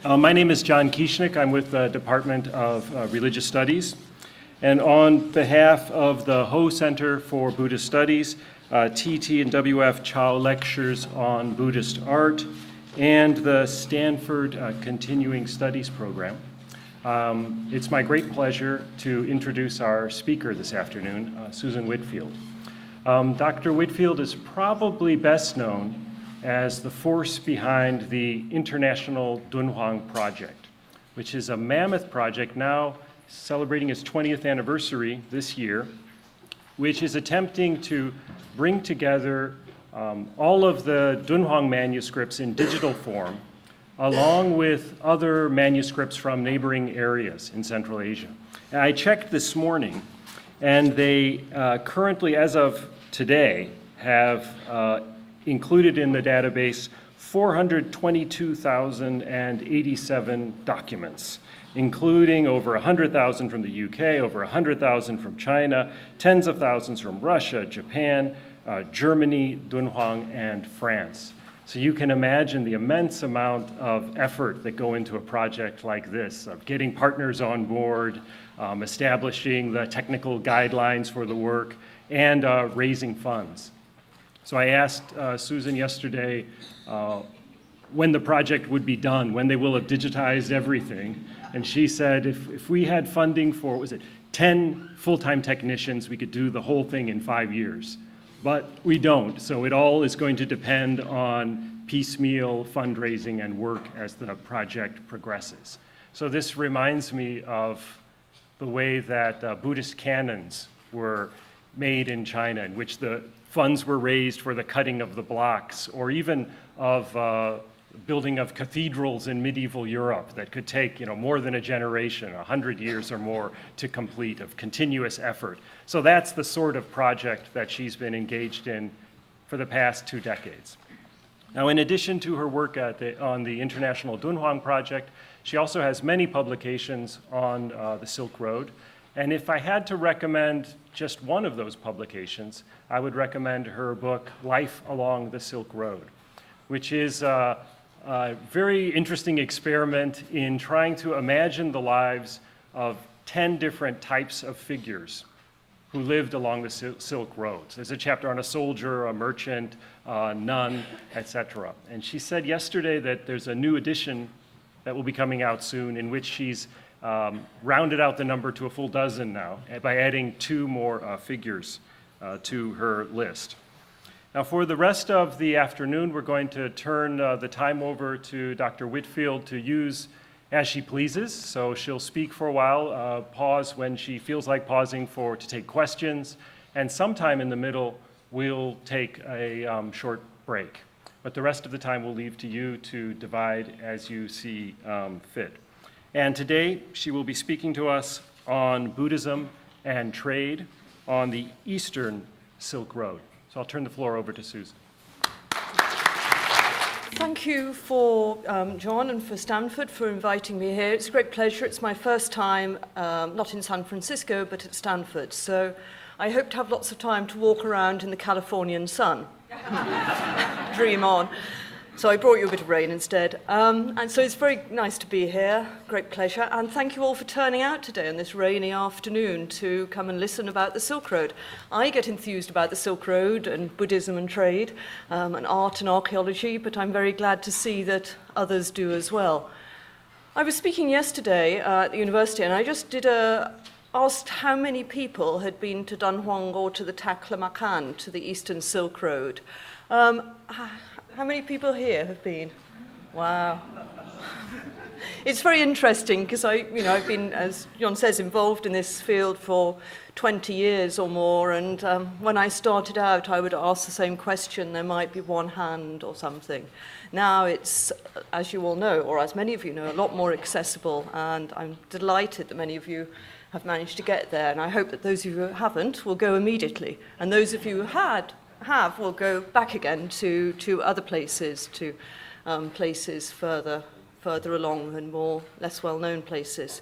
My name is John Kieschnick. I'm with the Department of Religious Studies. And on behalf of the Ho Center for Buddhist Studies, TT and WF Chow Lectures on Buddhist Art, and the Stanford Continuing Studies Program, it's my great pleasure to introduce our speaker this afternoon, Susan Whitfield. Dr. Whitfield is probably best known as the force behind the International Dunhuang Project, which is a mammoth project now celebrating its 20th anniversary this year, which is attempting to bring together all of the Dunhuang manuscripts in digital form, along with other manuscripts from neighboring areas in Central Asia. And I checked this morning, and they currently, as of today, have included in the database 422,087 documents, including over 100,000 from the UK, over 100,000 from China, tens of thousands from Russia, Japan, Germany, Dunhuang, and France. So you can imagine the immense amount of effort that go into a project like this, of getting partners on board, establishing the technical guidelines for the work, and raising funds. So I asked Susan yesterday when the project would be done, when they will have digitized everything. And she said if we had funding for, 10 full-time technicians, we could do the whole thing in 5 years. But we don't, so it all is going to depend on piecemeal fundraising and work as the project progresses. So this reminds me of the way that Buddhist canons were made in China, in which the funds were raised for the cutting of the blocks, or even of building of cathedrals in medieval Europe that could take more than a generation, 100 years or more to complete, of continuous effort. So that's the sort of project that she's been engaged in for the past 2 decades. Now, in addition to her work on the International Dunhuang Project, she also has many publications on the Silk Road. And if I had to recommend just one of those publications, I would recommend her book, Life Along the Silk Road, which is a very interesting experiment in trying to imagine the lives of 10 different types of figures who lived along the Silk Roads. There's a chapter on a soldier, a merchant, a nun, etc. And she said yesterday that there's a new edition that will be coming out soon in which she's rounded out the number to a full dozen now by adding 2 more figures to her list. Now, for the rest of the afternoon, we're going to turn the time over to Dr. Whitfield to use as she pleases. So she'll speak for a while, pause when she feels like pausing to take questions, and sometime in the middle, we'll take a short break. But the rest of the time we'll leave to you to divide as you see fit. And today, she will be speaking to us on Buddhism and trade on the Eastern Silk Road. So I'll turn the floor over to Susan. Thank you for John and for Stanford for inviting me here. It's a great pleasure. It's my first time, not in San Francisco, but at Stanford. So I hope to have lots of time to walk around in the Californian sun. Dream on. So I brought you a bit of rain instead. And so it's very nice to be here, great pleasure. And thank you all for turning out today on this rainy afternoon to come and listen about the Silk Road. I get enthused about the Silk Road and Buddhism and trade and art and archaeology, but I'm very glad to see that others do as well. I was speaking yesterday at the university, and I just asked how many people had been to Dunhuang or to the Taklamakan, to the Eastern Silk Road. How many people here have been? Wow. It's very interesting because I've been, as John says, involved in this field for 20 years or more, and when I started out, I would ask the same question. There might be one hand or something. Now it's, as you all know, or as many of you know, a lot more accessible, and I'm delighted that many of you have managed to get there, and I hope that those of you who haven't will go immediately, and those of you who have will go back again to other places, to places further along and less well-known places.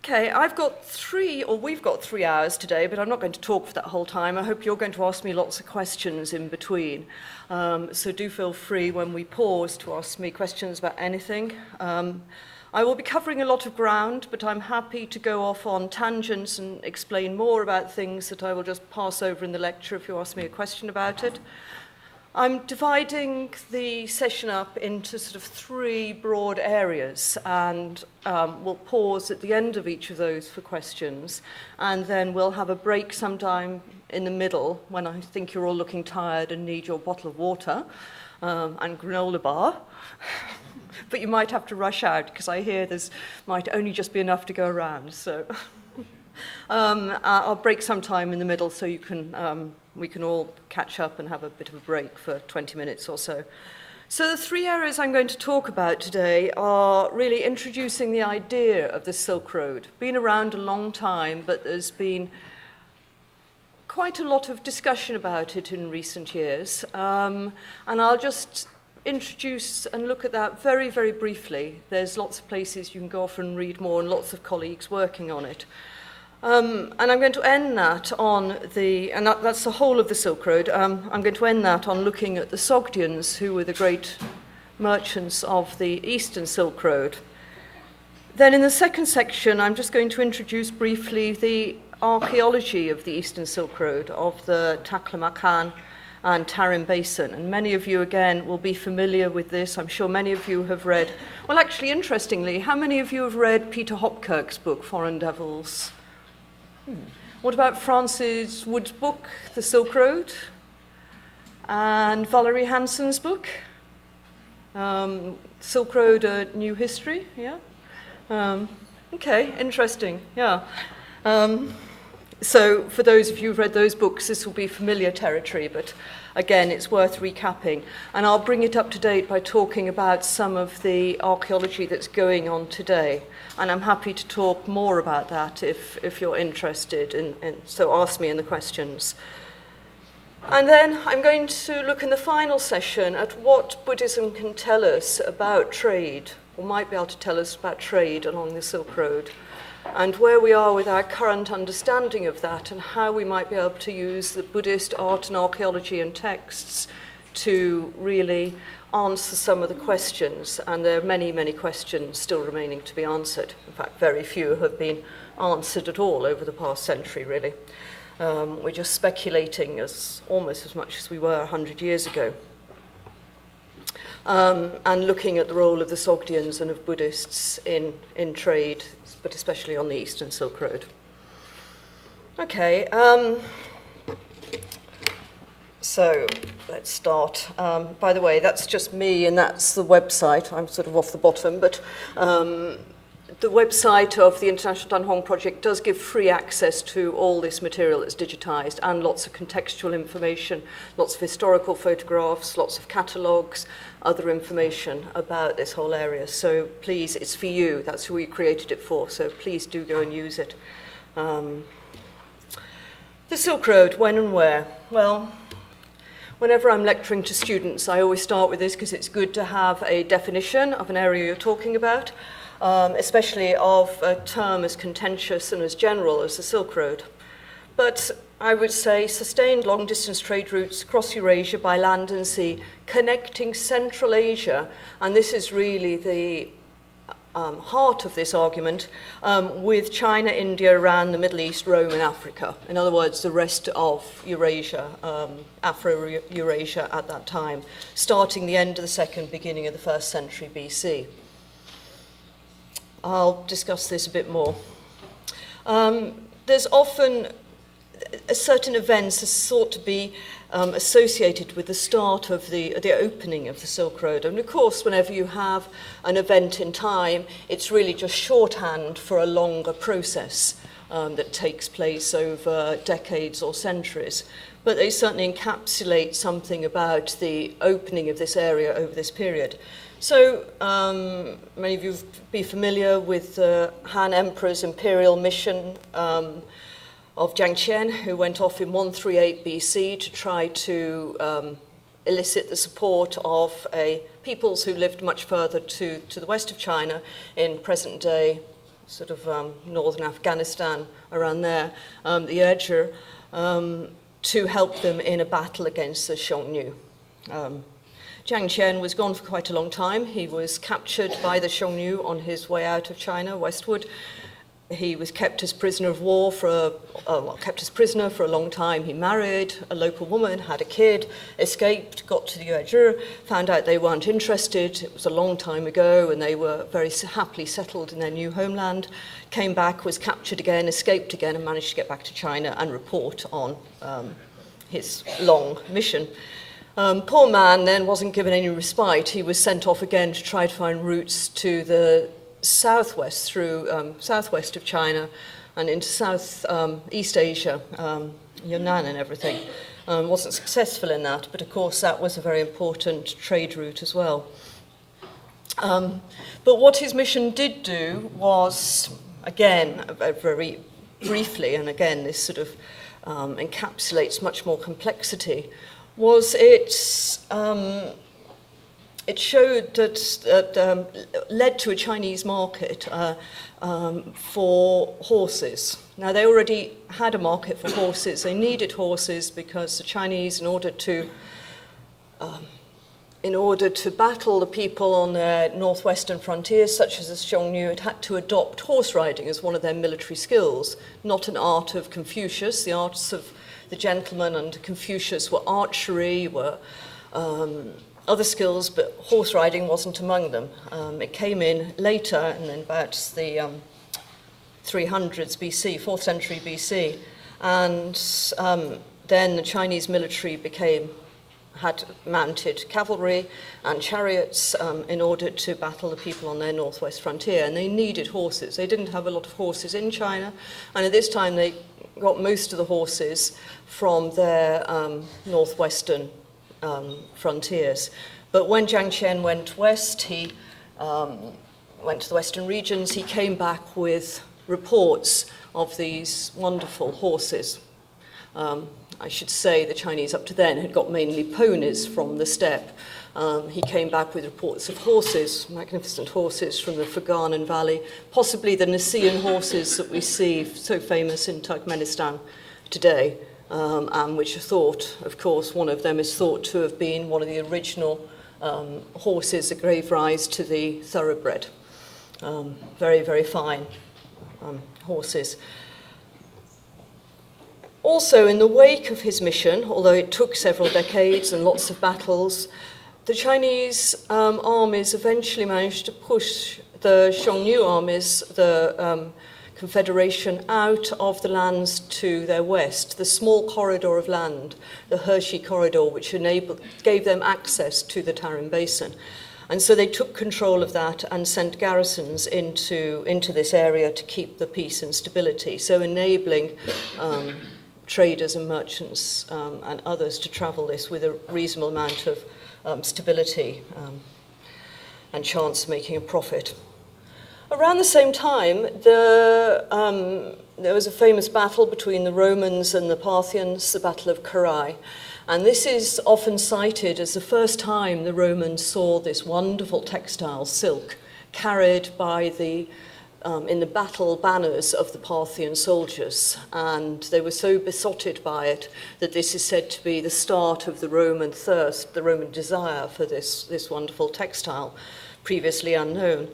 Okay, we've got 3 hours today, but I'm not going to talk for that whole time. I hope you're going to ask me lots of questions in between. So do feel free when we pause to ask me questions about anything. I will be covering a lot of ground, but I'm happy to go off on tangents and explain more about things that I will just pass over in the lecture if you ask me a question about it. I'm dividing the session up into sort of 3 broad areas, and we'll pause at the end of each of those for questions, and then we'll have a break sometime in the middle when I think you're all looking tired and need your bottle of water and granola bar. But you might have to rush out because I hear there's might only just be enough to go around. So I'll break sometime in the middle so you can we can all catch up and have a bit of a break for 20 minutes or so. So the 3 areas I'm going to talk about today are really introducing the idea of the Silk Road. Been around a long time, but there's been quite a lot of discussion about it in recent years. And I'll just introduce and look at that very, very briefly. There's lots of places you can go off and read more and lots of colleagues working on it. And I'm going to end that on that's the whole of the Silk Road. I'm going to end that on looking at the Sogdians, who were the great merchants of the Eastern Silk Road. Then in the second section, I'm just going to introduce briefly the archaeology of the Eastern Silk Road, of the Taklamakan and Tarim Basin. And many of you, again, will be familiar with this. I'm sure many of you have read, well, actually, interestingly, how many of you have read Peter Hopkirk's book, Foreign Devils? What about Francis Wood's book, The Silk Road? And Valerie Hanson's book, Silk Road, A New History? Yeah? Okay, interesting, yeah. So for those of you who've read those books, this will be familiar territory, but again, it's worth recapping. And I'll bring it up to date by talking about some of the archaeology that's going on today. And I'm happy to talk more about that if you're interested, so ask me in the questions. And then I'm going to look in the final session at what Buddhism can tell us about trade, or might be able to tell us about trade along the Silk Road, and where we are with our current understanding of that, and how we might be able to use the Buddhist art and archaeology and texts to really answer some of the questions. And there are many, many questions still remaining to be answered. In fact, very few have been answered at all over the past century, really. We're just speculating almost as much as we were 100 years ago. And looking at the role of the Sogdians and of Buddhists in trade, but especially on the Eastern Silk Road. Okay, so let's start. By the way, that's just me and that's the website. I'm sort of off the bottom, but the website of the International Dunhuang Project does give free access to all this material that's digitized and lots of contextual information, lots of historical photographs, lots of catalogues, other information about this whole area. So please, it's for you. That's who we created it for. So please do go and use it. The Silk Road, when and where? Well, whenever I'm lecturing to students, I always start with this because it's good to have a definition of an area you're talking about. Especially of a term as contentious and as general as the Silk Road. But I would say sustained long-distance trade routes across Eurasia by land and sea, connecting Central Asia, and this is really the heart of this argument, with China, India, Iran, the Middle East, Rome, and Africa. In other words, the rest of Eurasia, Afro-Eurasia at that time, starting the end of the 2nd, beginning of the 1st century BC. I'll discuss this a bit more. There's often certain events are thought to be associated with the start of the opening of the Silk Road. And of course, whenever you have an event in time, it's really just shorthand for a longer process that takes place over decades or centuries. But they certainly encapsulate something about the opening of this area over this period. So many of you will be familiar with the Han Emperor's imperial mission of Jiang Qian, who went off in 138 BC to try to elicit the support of peoples who lived much further to the west of China in present-day sort of northern Afghanistan, around there, the Urger, to help them in a battle against the Xiongnu. Jiang Qian was gone for quite a long time. He was captured by the Xiongnu on his way out of China, westward. He was kept as prisoner of war kept as prisoner for a long time. He married a local woman, had a kid, escaped, got to the Uyghur, found out they weren't interested. It was a long time ago, and they were very happily settled in their new homeland. Came back, was captured again, escaped again, and managed to get back to China and report on his long mission. Poor man then wasn't given any respite. He was sent off again to try to find routes to the southwest, through southwest of China and into East Asia, Yunnan and everything. Wasn't successful in that, but of course that was a very important trade route as well. But what his mission did do was, again, very briefly, and again this sort of encapsulates much more complexity, was it showed that led to a Chinese market for horses. Now, they already had a market for horses. They needed horses because the Chinese, in order to battle the people on their northwestern frontiers, such as the Xiongnu, had to adopt horse riding as one of their military skills, not an art of Confucius. The arts of the gentleman and Confucius were archery, were other skills, but horse riding wasn't among them. It came in later, and then about the 300s BC, 4th century BC, and then the Chinese military had mounted cavalry and chariots in order to battle the people on their northwest frontier, and they needed horses. They didn't have a lot of horses in China, and at this time they got most of the horses from their northwestern frontiers. But when Jiang Qian went west, he went to the western regions, he came back with reports of these wonderful horses. I should say the Chinese up to then had got mainly ponies from the steppe. He came back with reports of horses, magnificent horses from the Ferganan Valley, possibly the Nisaean horses that we see so famous in Turkmenistan today, and which are thought, of course, one of them is thought to have been one of the original horses that gave rise to the thoroughbred. Very, very fine horses. Also, in the wake of his mission, although it took several decades and lots of battles, the Chinese armies eventually managed to push the Xiongnu armies, the Confederation, out of the lands to their west, the small corridor of land, the Hershey Corridor, which gave them access to the Tarim Basin. And so they took control of that and sent garrisons into this area to keep the peace and stability, so enabling traders and merchants and others to travel this with a reasonable amount of stability and chance of making a profit. Around the same time, there was a famous battle between the Romans and the Parthians, the Battle of Carrhae. And this is often cited as the first time the Romans saw this wonderful textile, silk, carried by in the battle banners of the Parthian soldiers. And they were so besotted by it that this is said to be the start of the Roman thirst, the Roman desire for this wonderful textile, previously unknown.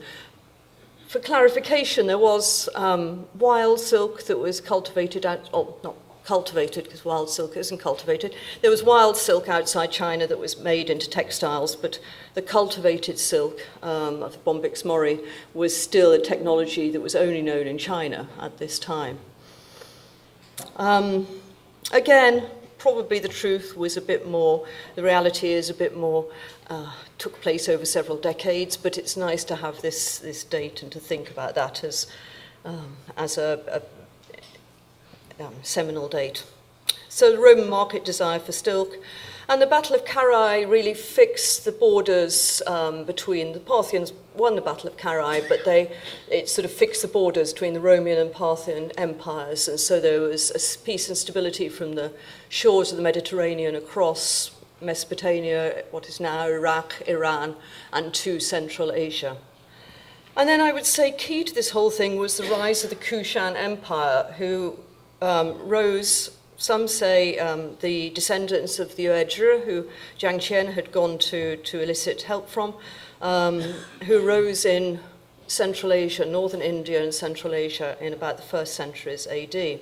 For clarification, there was wild silk that was cultivated not cultivated because wild silk isn't cultivated. There was wild silk outside China that was made into textiles, but the cultivated silk of the Bombyx mori was still a technology that was only known in China at this time. Again, probably the truth was a bit more, the reality is a bit more, took place over several decades, but it's nice to have this date and to think about that as a seminal date. So the Roman market desire for silk, and the Battle of Carrhae really fixed the borders between the Parthians won the Battle of Carrhae, but it sort of fixed the borders between the Roman and Parthian empires, and so there was a peace and stability from the shores of the Mediterranean across Mesopotamia, what is now Iraq, Iran, and to Central Asia. And then I would say key to this whole thing was the rise of the Kushan Empire, who rose, some say the descendants of the Yuezhi, who Jiang Qian had gone to elicit help from, who rose in Central Asia, northern India and Central Asia in about the first centuries AD.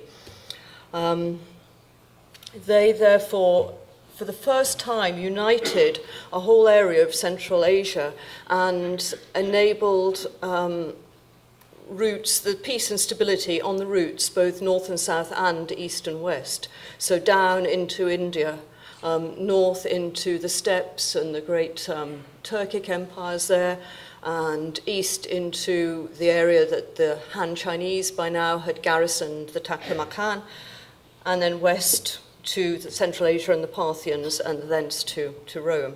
They therefore, for the first time, united a whole area of Central Asia and enabled routes, the peace and stability on the routes, both north and south and east and west. So down into India, north into the steppes and the great Turkic empires there, and east into the area that the Han Chinese by now had garrisoned, the Taklamakan, and then west to the Central Asia and the Parthians, and thence to Rome.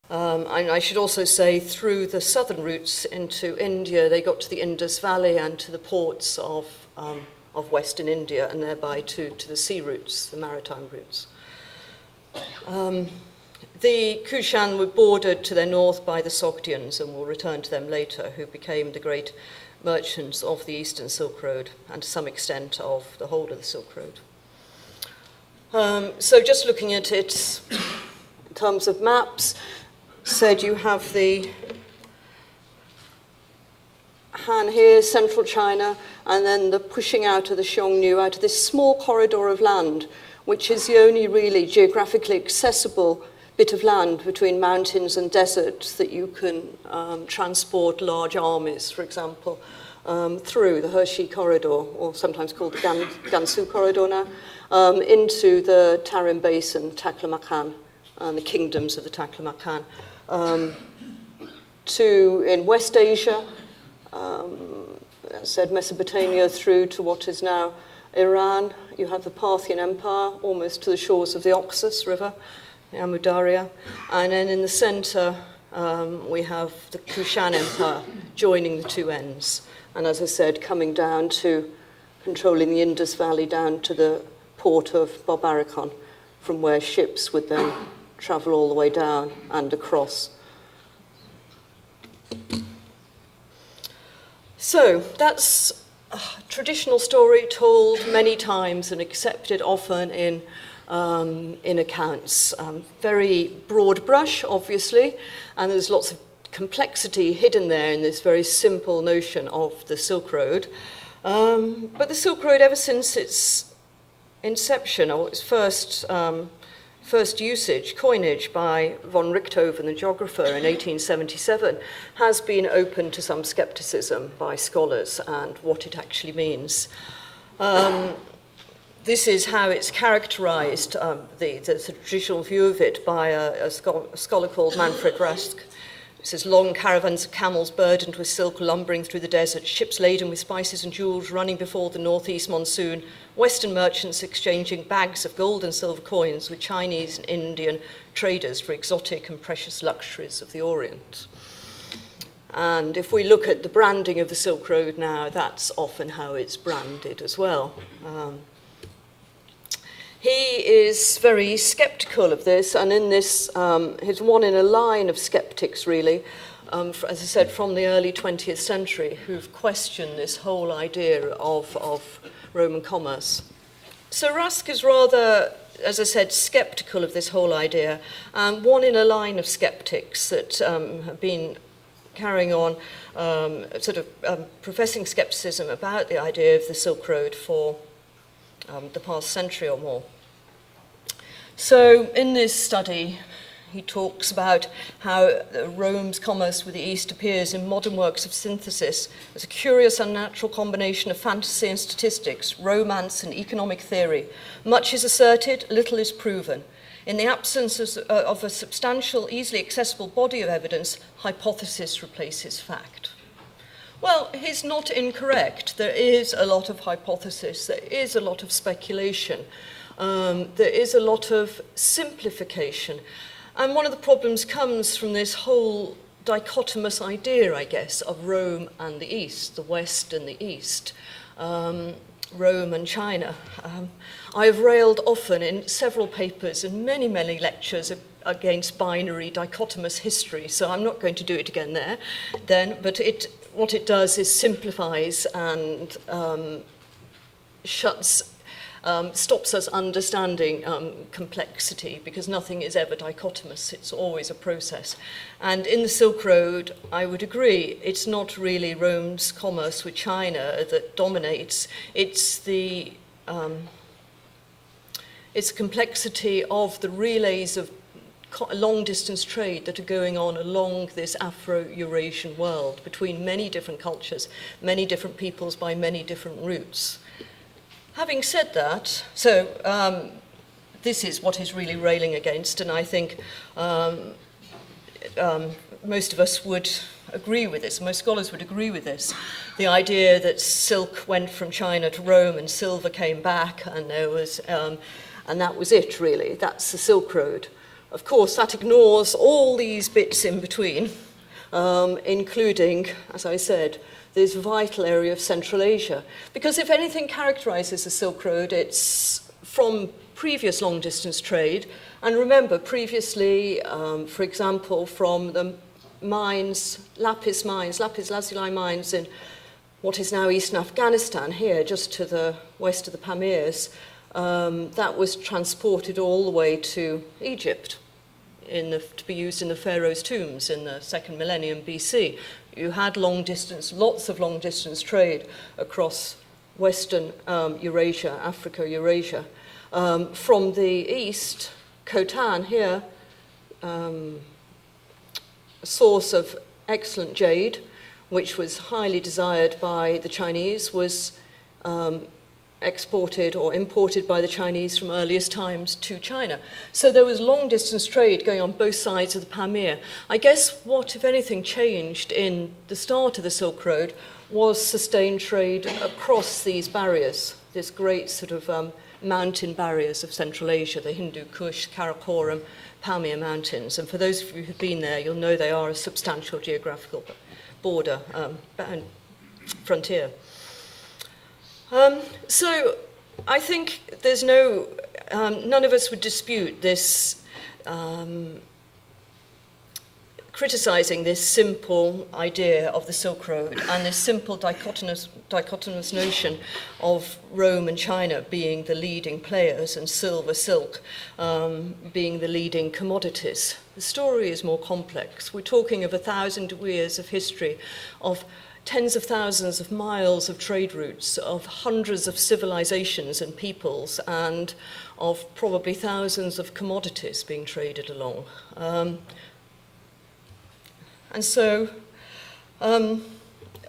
And I should also say through the southern routes into India, they got to the Indus Valley and to the ports of Western India, and thereby to the sea routes, the maritime routes. The Kushan were bordered to their north by the Sogdians, and we'll return to them later, who became the great merchants of the Eastern Silk Road, and to some extent of the whole of the Silk Road. So just looking at it in terms of maps, said you have the Han here, central China, and then the pushing out of the Xiongnu, out of this small corridor of land, which is the only really geographically accessible bit of land between mountains and deserts that you can transport large armies, for example, through the Hershey Corridor, or sometimes called the Gansu Corridor now, into the Tarim Basin, Taklamakan, and the kingdoms of the Taklamakan. In West Asia, as said, Mesopotamia through to what is now Iran. You have the Parthian Empire, almost to the shores of the Oxus River, the Amu Darya. And then in the center, we have the Kushan Empire joining the two ends. And as I said, coming down to controlling the Indus Valley down to the port of Babarikon, from where ships would then travel all the way down and across. So that's a traditional story told many times and accepted often in accounts. Very broad brush, obviously, and there's lots of complexity hidden there in this very simple notion of the Silk Road. But the Silk Road, ever since its inception, or its first usage, coinage by von Richthofen, the geographer, in 1877, has been open to some skepticism by scholars and what it actually means. This is how it's characterized, the traditional view of it, by a scholar called Manfred Rask. It says, long caravans of camels burdened with silk lumbering through the desert, ships laden with spices and jewels running before the northeast monsoon, Western merchants exchanging bags of gold and silver coins with Chinese and Indian traders for exotic and precious luxuries of the Orient. And if we look at the branding of the Silk Road now, that's often how it's branded as well. He is very skeptical of this, and in this, he's one in a line of skeptics, really, as I said, from the early 20th century, who've questioned this whole idea of Roman commerce. So Rask is rather, as I said, skeptical of this whole idea, and one in a line of skeptics that have been carrying on professing skepticism about the idea of the Silk Road for the past century or more. So in this study, he talks about how Rome's commerce with the East appears in modern works of synthesis as a curious unnatural combination of fantasy and statistics, romance and economic theory. Much is asserted, little is proven. In the absence of a substantial, easily accessible body of evidence, hypothesis replaces fact. Well, he's not incorrect. There is a lot of hypothesis, there is a lot of speculation, there is a lot of simplification. And one of the problems comes from this whole dichotomous idea, I guess, of Rome and the East, the West and the East, Rome and China. I have railed often in several papers and many, many lectures against binary dichotomous history, so I'm not going to do it again there then, but what it does is simplifies and stops us understanding complexity, because nothing is ever dichotomous, it's always a process. And in the Silk Road, I would agree, it's not really Rome's commerce with China that dominates, it's the complexity of the relays of long-distance trade that are going on along this Afro-Eurasian world between many different cultures, many different peoples by many different routes. Having said that, so this is what is really railing against, and I think most of us would agree with this, most scholars would agree with this. The idea that silk went from China to Rome and silver came back, and there was, and that was it really, that's the Silk Road. Of course, that ignores all these bits in between, including, as I said, this vital area of Central Asia. Because if anything characterizes the Silk Road, it's from previous long-distance trade. And remember, previously, for example, from the mines, lapis lazuli mines in what is now eastern Afghanistan, here, just to the west of the Pamirs, that was transported all the way to Egypt to be used in the pharaoh's tombs in the 2nd millennium BC. You had lots of long-distance trade across Western Eurasia, Africa, Eurasia. From the east, Khotan here, a source of excellent jade, which was highly desired by the Chinese, was exported or imported by the Chinese from earliest times to China. So there was long-distance trade going on both sides of the Pamir. I guess what, if anything, changed in the start of the Silk Road was sustained trade across these barriers, this great sort of mountain barriers of Central Asia, the Hindu Kush, Karakoram, Pamir Mountains. And for those of you who've been there, you'll know they are a substantial geographical border and frontier. So I think there's none of us would dispute this, criticizing this simple idea of the Silk Road and this simple dichotomous notion of Rome and China being the leading players and silk being the leading commodities. The story is more complex. We're talking of 1,000 years of history, of tens of thousands of miles of trade routes, of hundreds of civilizations and peoples, and of probably thousands of commodities being traded along. And so,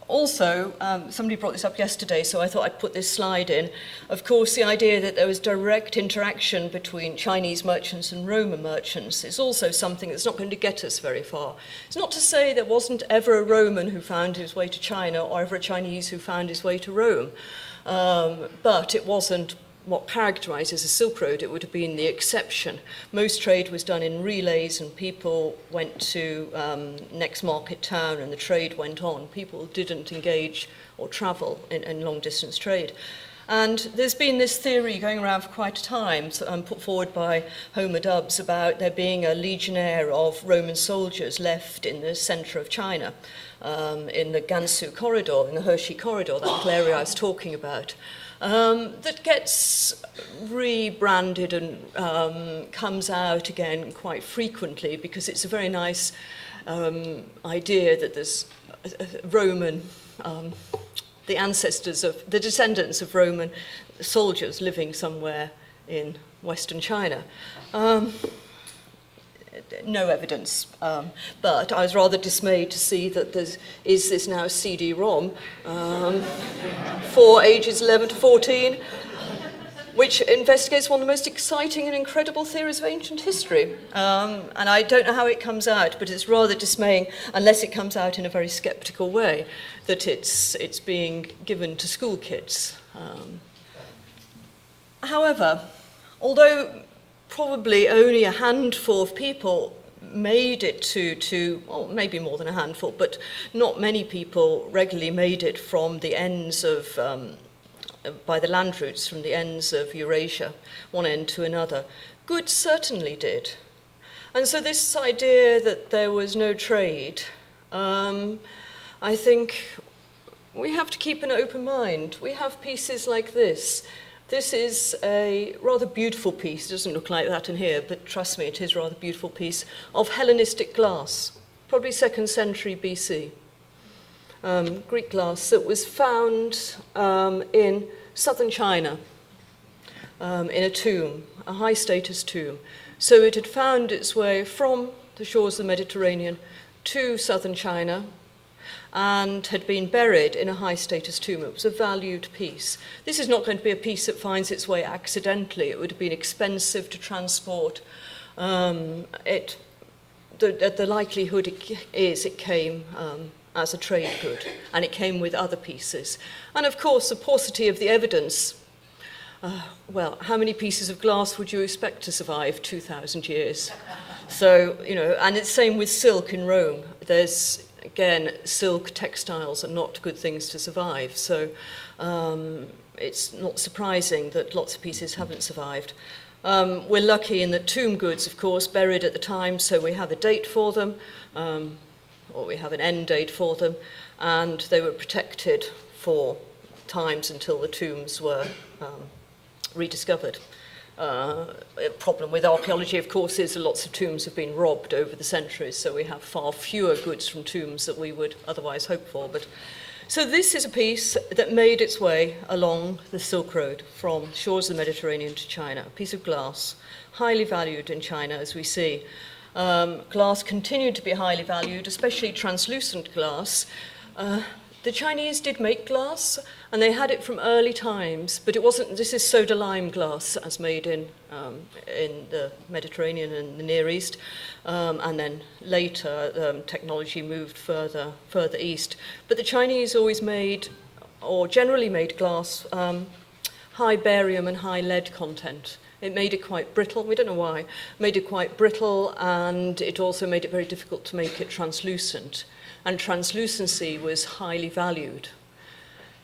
also, somebody brought this up yesterday, so I thought I'd put this slide in. Of course, the idea that there was direct interaction between Chinese merchants and Roman merchants is also something that's not going to get us very far. It's not to say there wasn't ever a Roman who found his way to China or ever a Chinese who found his way to Rome, but it wasn't what characterizes the Silk Road. It would have been the exception. Most trade was done in relays, and people went to next market town and the trade went on. People didn't engage or travel in long-distance trade. And there's been this theory going around for quite a time, put forward by Homer Dubs, about there being a legionnaire of Roman soldiers left in the center of China, in the Gansu corridor, in the Hershey corridor, that little area I was talking about. That gets rebranded and comes out again quite frequently, because it's a very nice idea that there's Roman, the descendants of Roman soldiers living somewhere in Western China. No evidence, but I was rather dismayed to see that there is this now CD-ROM for ages 11 to 14, which investigates one of the most exciting and incredible theories of ancient history. And I don't know how it comes out, but it's rather dismaying, unless it comes out in a very skeptical way, that it's being given to school kids. However, although probably only a handful of people made it to well, maybe more than a handful, but not many people regularly made it from the ends of, by the land routes, from the ends of Eurasia, one end to another. Goods certainly did. And so this idea that there was no trade, I think we have to keep an open mind. We have pieces like this. This is a rather beautiful piece. It doesn't look like that in here, but trust me, it is a rather beautiful piece of Hellenistic glass, probably 2nd century BC. Greek glass that was found in southern China in a tomb, a high status tomb. So it had found its way from the shores of the Mediterranean to southern China and had been buried in a high status tomb. It was a valued piece. This is not going to be a piece that finds its way accidentally. It would have been expensive to transport. The likelihood is it came as a trade good, and it came with other pieces. And of course, the paucity of the evidence. Well, how many pieces of glass would you expect to survive 2,000 years? So, and it's the same with silk in Rome. There's, again, silk textiles are not good things to survive. So it's not surprising that lots of pieces haven't survived. We're lucky in that tomb goods, of course, buried at the time, so we have a date for them, or we have an end date for them, and they were protected for times until the tombs were rediscovered. A problem with archaeology, of course, is that lots of tombs have been robbed over the centuries, so we have far fewer goods from tombs that we would otherwise hope for. So this is a piece that made its way along the Silk Road from shores of the Mediterranean to China, a piece of glass, highly valued in China, as we see. Glass continued to be highly valued, especially translucent glass. The Chinese did make glass, and they had it from early times, but it wasn't. This is soda lime glass, as made in the Mediterranean and the Near East, and then later technology moved further east. But the Chinese always made, or generally made, glass high barium and high lead content. It made it quite brittle. We don't know why. Made it quite brittle, and it also made it very difficult to make it translucent. And translucency was highly valued.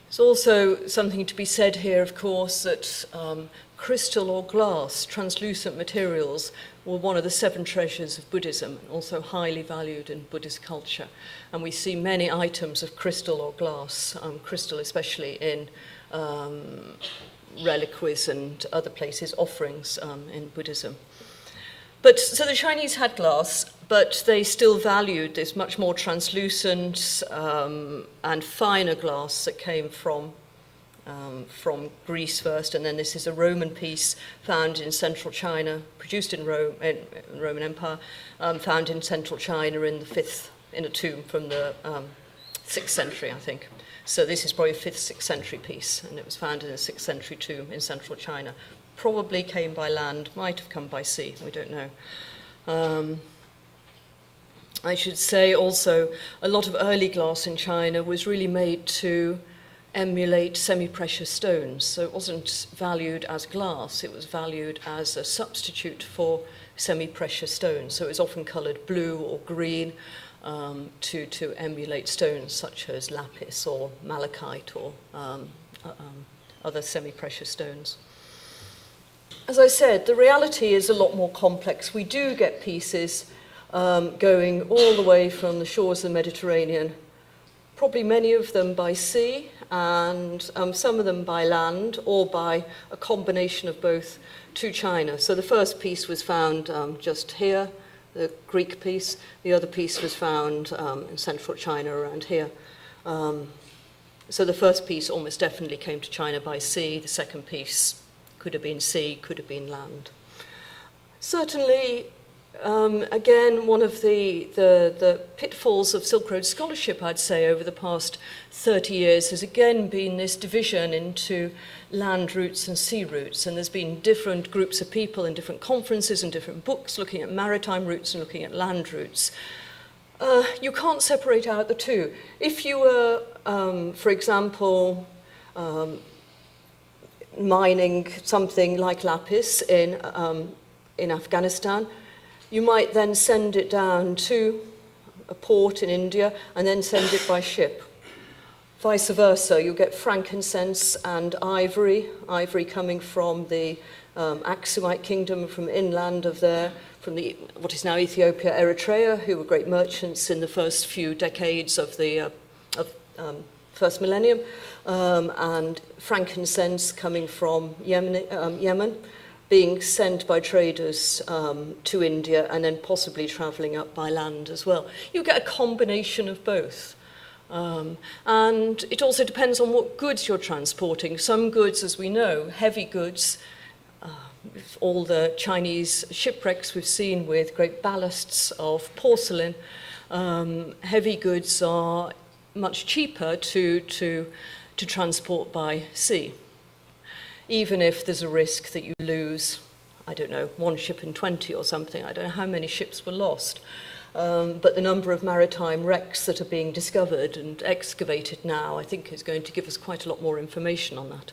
There's also something to be said here, of course, that crystal or glass, translucent materials, were one of the 7 treasures of Buddhism, also highly valued in Buddhist culture. And we see many items of crystal or glass, crystal especially in reliquaries and other places, offerings in Buddhism. So the Chinese had glass, but they still valued this much more translucent and finer glass that came from Greece first, and then this is a Roman piece found in central China, produced in Rome, in Roman Empire, found in central China in a tomb from the 6th century, I think. So this is probably a 5th, 6th century piece, and it was found in a 6th century tomb in central China. Probably came by land, might have come by sea, we don't know. I should say also a lot of early glass in China was really made to emulate semi-precious stones. So it wasn't valued as glass, it was valued as a substitute for semi-precious stones. So it was often coloured blue or green to emulate stones such as lapis or malachite or other semi-precious stones. As I said, the reality is a lot more complex. We do get pieces going all the way from the shores of the Mediterranean, probably many of them by sea, and some of them by land, or by a combination of both, to China. So the first piece was found just here, the Greek piece. The other piece was found in central China around here. So the first piece almost definitely came to China by sea. The second piece could have been sea, could have been land. Certainly, again, one of the pitfalls of Silk Road scholarship, I'd say, over the past 30 years has again been this division into land routes and sea routes. And there's been different groups of people in different conferences and different books looking at maritime routes and looking at land routes. You can't separate out the two. If you were, for example, mining something like lapis in Afghanistan, you might then send it down to a port in India and then send it by ship. Vice versa, you get frankincense and ivory coming from the Aksumite kingdom, from inland of there, what is now Ethiopia, Eritrea, who were great merchants in the first few decades of the first millennium, and frankincense coming from Yemen, being sent by traders to India and then possibly travelling up by land as well. You get a combination of both. And it also depends on what goods you're transporting. Some goods, as we know, heavy goods, all the Chinese shipwrecks we've seen with great ballasts of porcelain, heavy goods are much cheaper to transport by sea. Even if there's a risk that you lose, I don't know, 1 ship in 20 or something. I don't know how many ships were lost. But the number of maritime wrecks that are being discovered and excavated now, I think, is going to give us quite a lot more information on that.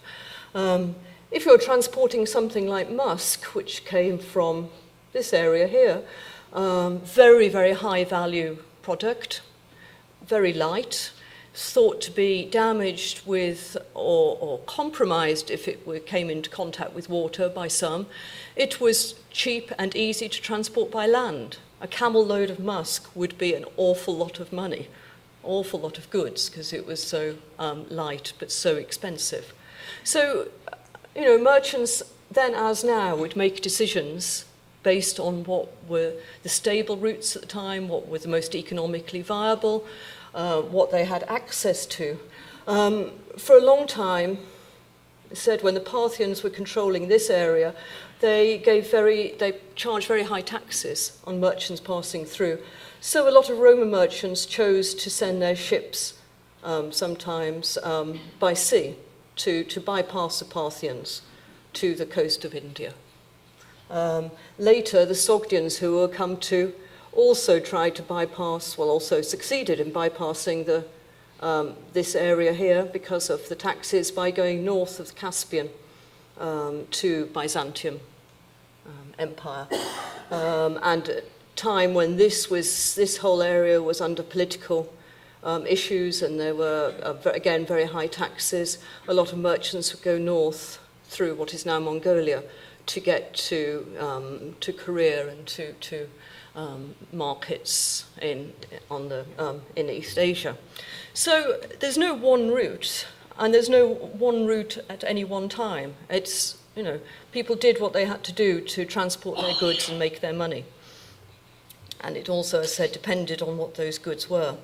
If you're transporting something like musk, which came from this area here, very, very high value product, very light, thought to be damaged with or compromised if it came into contact with water by some. It was cheap and easy to transport by land. A camel load of musk would be an awful lot of money, awful lot of goods, because it was so light but so expensive. So, you know, merchants then as now would make decisions based on what were the stable routes at the time, what were the most economically viable, what they had access to. For a long time, it said when the Parthians were controlling this area, they charged very high taxes on merchants passing through. So a lot of Roman merchants chose to send their ships sometimes by sea to bypass the Parthians to the coast of India. Later, the Sogdians, who were come to, also tried to bypass, well, also succeeded in bypassing this area here because of the taxes by going north of the Caspian to Byzantium Empire. And at a time when this whole area was under political issues and there were, again, very high taxes, a lot of merchants would go north through what is now Mongolia to get to Korea and to markets in East Asia. So there's no one route, and there's no one route at any one time. It's, you know, people did what they had to do to transport their goods and make their money. And it also, as I said, depended on what those goods were.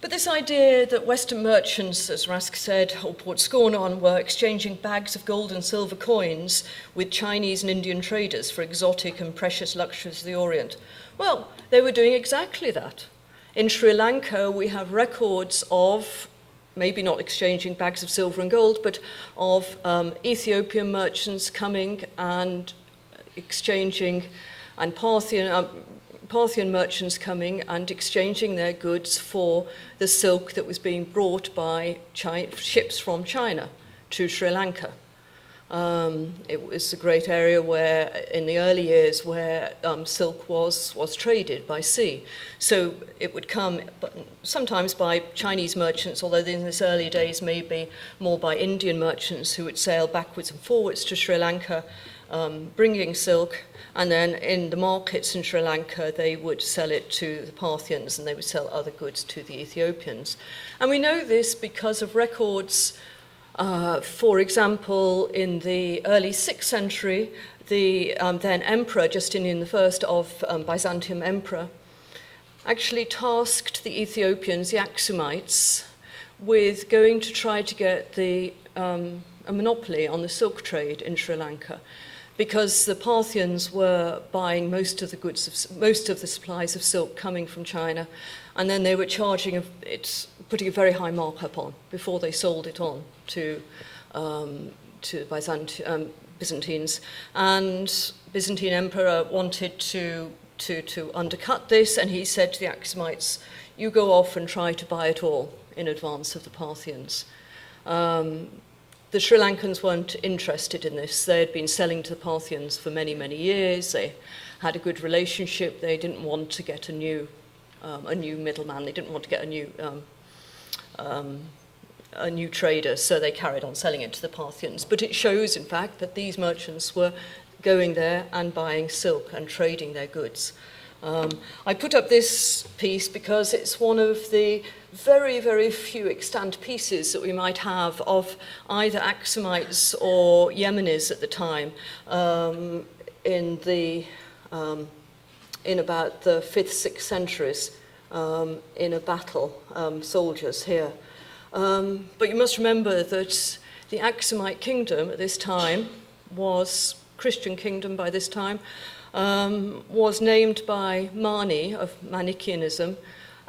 But this idea that Western merchants, as Rask said, or Port Skornon, were exchanging bags of gold and silver coins with Chinese and Indian traders for exotic and precious luxuries of the Orient. Well, they were doing exactly that. In Sri Lanka, we have records of, maybe not exchanging bags of silver and gold, but of Ethiopian merchants coming and exchanging, and Parthian merchants coming and exchanging their goods for the silk that was being brought by ships from China to Sri Lanka. It was a great area where, in the early years, where silk was traded by sea. So it would come sometimes by Chinese merchants, although in this early days maybe more by Indian merchants who would sail backwards and forwards to Sri Lanka, bringing silk. And then in the markets in Sri Lanka, they would sell it to the Parthians and they would sell other goods to the Ethiopians. And we know this because of records, for example, in the early 6th century, the then Emperor, Justinian I of Byzantium Emperor, actually tasked the Ethiopians, the Axumites, with going to try to get a monopoly on the silk trade in Sri Lanka, because the Parthians were buying most of the supplies of silk coming from China, and then they were charging putting a very high markup on before they sold it on to Byzantines. And Byzantine Emperor wanted to undercut this, and he said to the Axumites, "You go off and try to buy it all in advance of the Parthians." The Sri Lankans weren't interested in this. They had been selling to the Parthians for many, many years. They had a good relationship. They didn't want to get a new middleman. They didn't want to get a a new trader, so they carried on selling it to the Parthians. But it shows, in fact, that these merchants were going there and buying silk and trading their goods. I put up this piece because it's one of the very, very few extant pieces that we might have of either Axumites or Yemenis at the time in about the 5th, 6th centuries in a battle, soldiers here. But you must remember that the Axumite kingdom at this time was Christian kingdom by this time, was named by Mani of Manichaeanism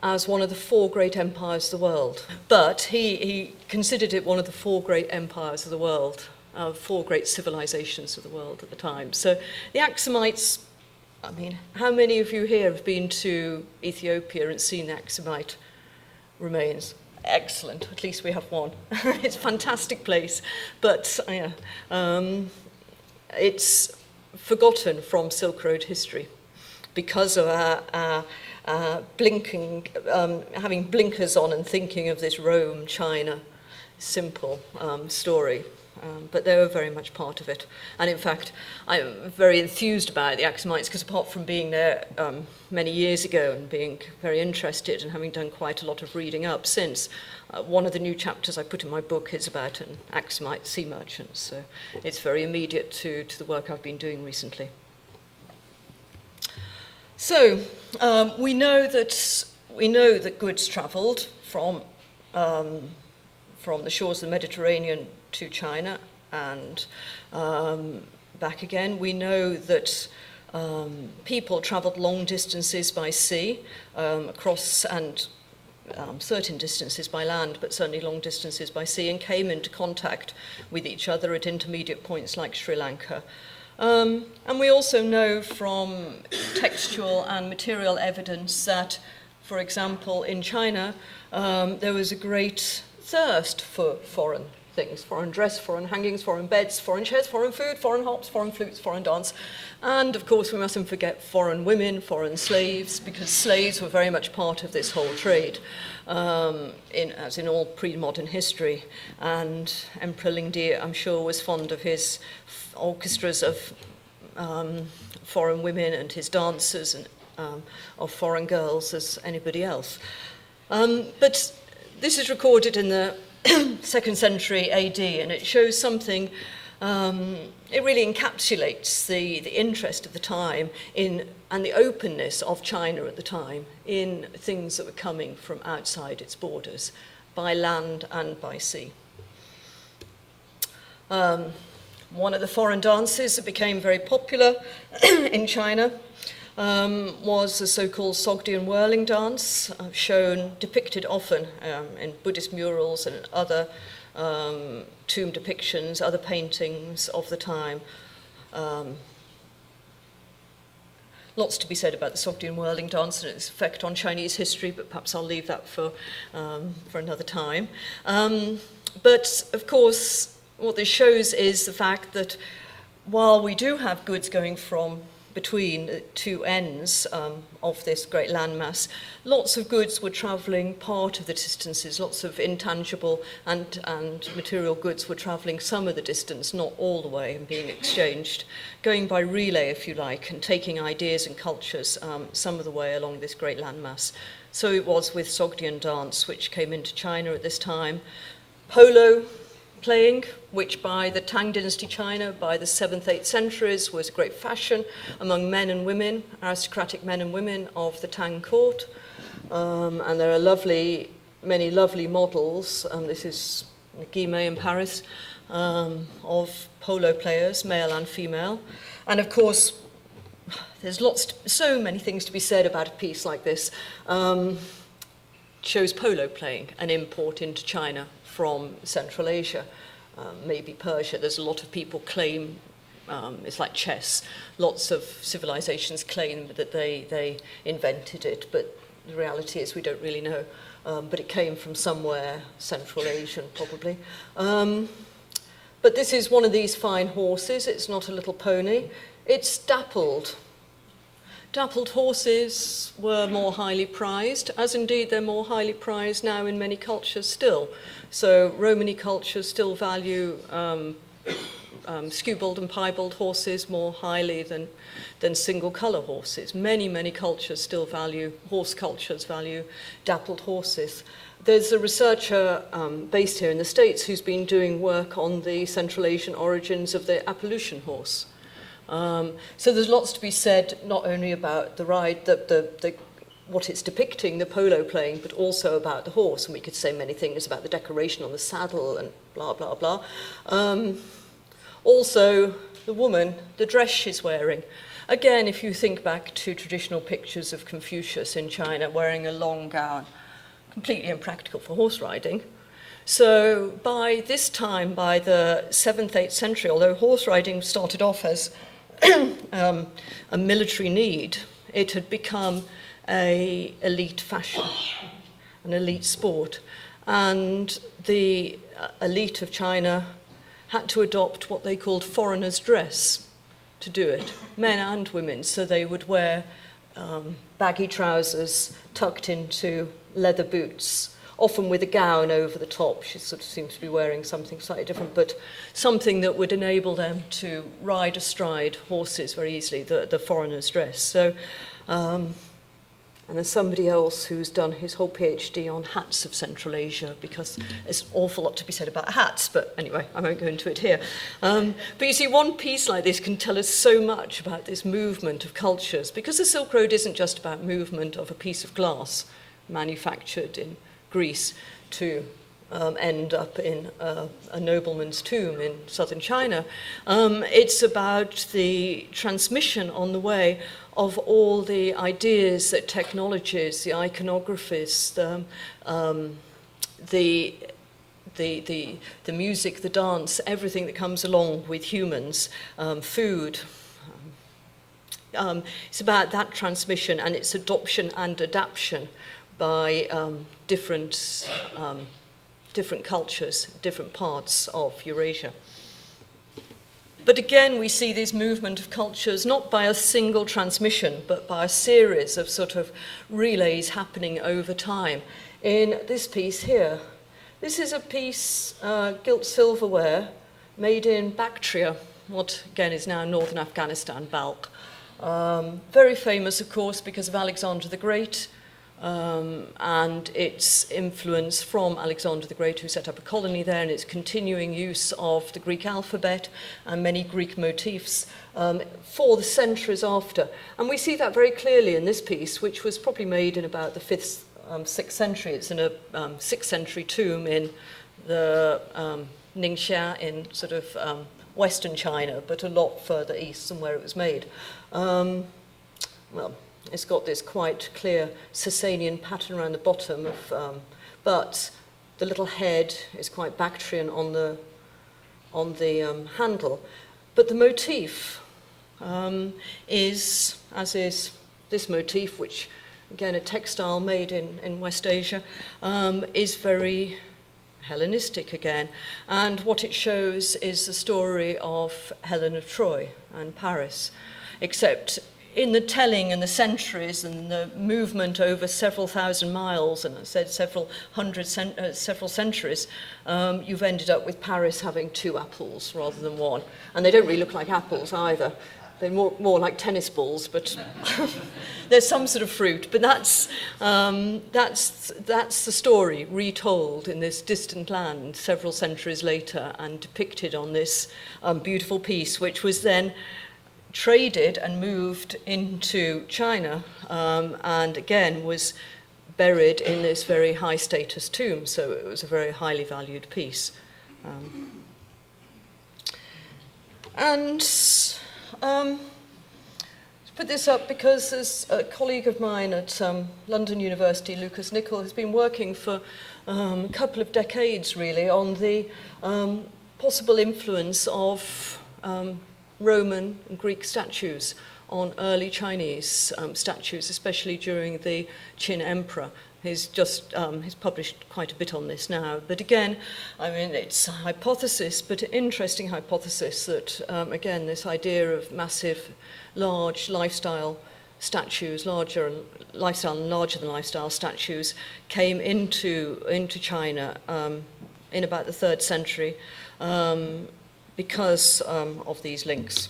as one of the 4 great empires of the world. But he considered it one of the 4 great empires of the world, 4 great civilizations of the world at the time. So the Axumites, I mean, how many of you here have been to Ethiopia and seen the Axumite remains? Excellent, at least we have one. It's a fantastic place, but it's forgotten from Silk Road history because of our blinking, having blinkers on and thinking of this Rome, China, simple story. But they were very much part of it. And in fact, I'm very enthused about the Axumites because apart from being there many years ago and being very interested and having done quite a lot of reading up since, one of the new chapters I put in my book is about an Axumite sea merchant. So it's very immediate to the work I've been doing recently. So we know that goods travelled from the shores of the Mediterranean to China and back again. We know that people travelled long distances by sea, across and certain distances by land, but certainly long distances by sea, and came into contact with each other at intermediate points like Sri Lanka. And we also know from textual and material evidence that, for example, in China, there was a great thirst for foreign things, foreign dress, foreign hangings, foreign beds, foreign chairs, foreign food, foreign harps, foreign flutes, foreign dance. And of course we mustn't forget foreign women, foreign slaves, because slaves were very much part of this whole trade, as in all pre-modern history. And Emperor Lingdi, I'm sure, was fond of his orchestras of foreign women and his dancers and of foreign girls as anybody else. But this is recorded in the 2nd century AD, and it shows something, it really encapsulates the interest of the time in, and the openness of China at the time in things that were coming from outside its borders, by land and by sea. One of the foreign dances that became very popular in China was the so-called Sogdian whirling dance, depicted often in Buddhist murals and other tomb depictions, other paintings of the time. Lots to be said about the Sogdian whirling dance and its effect on Chinese history, but perhaps I'll leave that for another time. But of course, what this shows is the fact that while we do have goods going from between the two ends of this great landmass, lots of goods were travelling part of the distances, lots of intangible and material goods were travelling some of the distance, not all the way, and being exchanged, going by relay, if you like, and taking ideas and cultures some of the way along this great landmass. So it was with Sogdian dance, which came into China at this time, polo playing, which by the Tang Dynasty China, by the 7th, 8th centuries, was a great fashion among men and women, aristocratic men and women of the Tang court. And there are many lovely models, this is Guimet in Paris, of polo players, male and female. And of course, there's so many things to be said about a piece like this. Shows polo playing, an import into China from Central Asia, maybe Persia. There's a lot of people claim, it's like chess, lots of civilizations claim that they invented it, but the reality is we don't really know. But it came from somewhere, Central Asian probably. But this is one of these fine horses. It's not a little pony. It's dappled Dappled horses were more highly prized, as indeed they're more highly prized now in many cultures still. So Romany cultures still value skewbald and piebald horses more highly than single colour horses. Many cultures still value, horse cultures value dappled horses. There's a researcher based here in the States who's been doing work on the Central Asian origins of the Appalachian horse. So there's lots to be said, not only about the ride, what it's depicting, the polo playing, but also about the horse. And we could say many things about the decoration on the saddle and blah, blah, blah. Also, the woman, the dress she's wearing. Again, if you think back to traditional pictures of Confucius in China wearing a long gown, completely impractical for horse riding. So by this time, by the 7th, 8th century, although horse riding started off as a military need, it had become an elite fashion, an elite sport. And the elite of China had to adopt what they called foreigner's dress to do it, men and women. So they would wear baggy trousers tucked into leather boots, often with a gown over the top. She sort of seems to be wearing something slightly different, but something that would enable them to ride astride horses very easily, the foreigner's dress. So, and there's somebody else who's done his whole PhD on hats of Central Asia, because there's an awful lot to be said about hats, but anyway, I won't go into it here. But you see, one piece like this can tell us so much about this movement of cultures, because the Silk Road isn't just about movement of a piece of glass manufactured in Greece to end up in a nobleman's tomb in southern China. It's about the transmission on the way of all the ideas, the technologies, the iconographies, the music, the dance, everything that comes along with humans, food. It's about that transmission and its adoption and adaptation by different cultures, different parts of Eurasia. But again, we see this movement of cultures not by a single transmission, but by a series of sort of relays happening over time. In this piece here, this is a piece, gilt silverware, made in Bactria, what again is now northern Afghanistan, Balkh. Very famous, of course, because of Alexander the Great, and its influence from Alexander the Great, who set up a colony there, and its continuing use of the Greek alphabet and many Greek motifs for the centuries after. And we see that very clearly in this piece, which was probably made in about the 5th, 6th century. It's in a 6th century tomb in the Ningxia in sort of western China, but a lot further east than where it was made. Well, it's got this quite clear Sasanian pattern around the bottom, but the little head is quite Bactrian on the handle. But the motif is, as is this motif, which again a textile made in West Asia, is very Hellenistic again. And what it shows is the story of Helen of Troy and Paris, except in the telling and the centuries and the movement over several thousand miles, and I said several centuries, you've ended up with Paris having 2 apples rather than 1. And they don't really look like apples either. They're more like tennis balls, but there's some sort of fruit. But that's the story retold in this distant land several centuries later and depicted on this beautiful piece, which was then traded and moved into China, and again was buried in this very high status tomb, so it was a very highly valued piece. Put this up because there's a colleague of mine at London University, Lucas Nicol, has been working for a couple of decades really on the possible influence of Roman and Greek statues on early Chinese statues, especially during the Qin Emperor. He's published quite a bit on this now. But again, I mean, it's a hypothesis, but an interesting hypothesis that, again, this idea of massive, large lifestyle statues, larger and larger than lifestyle statues, came into China in about the 3rd century because of these links.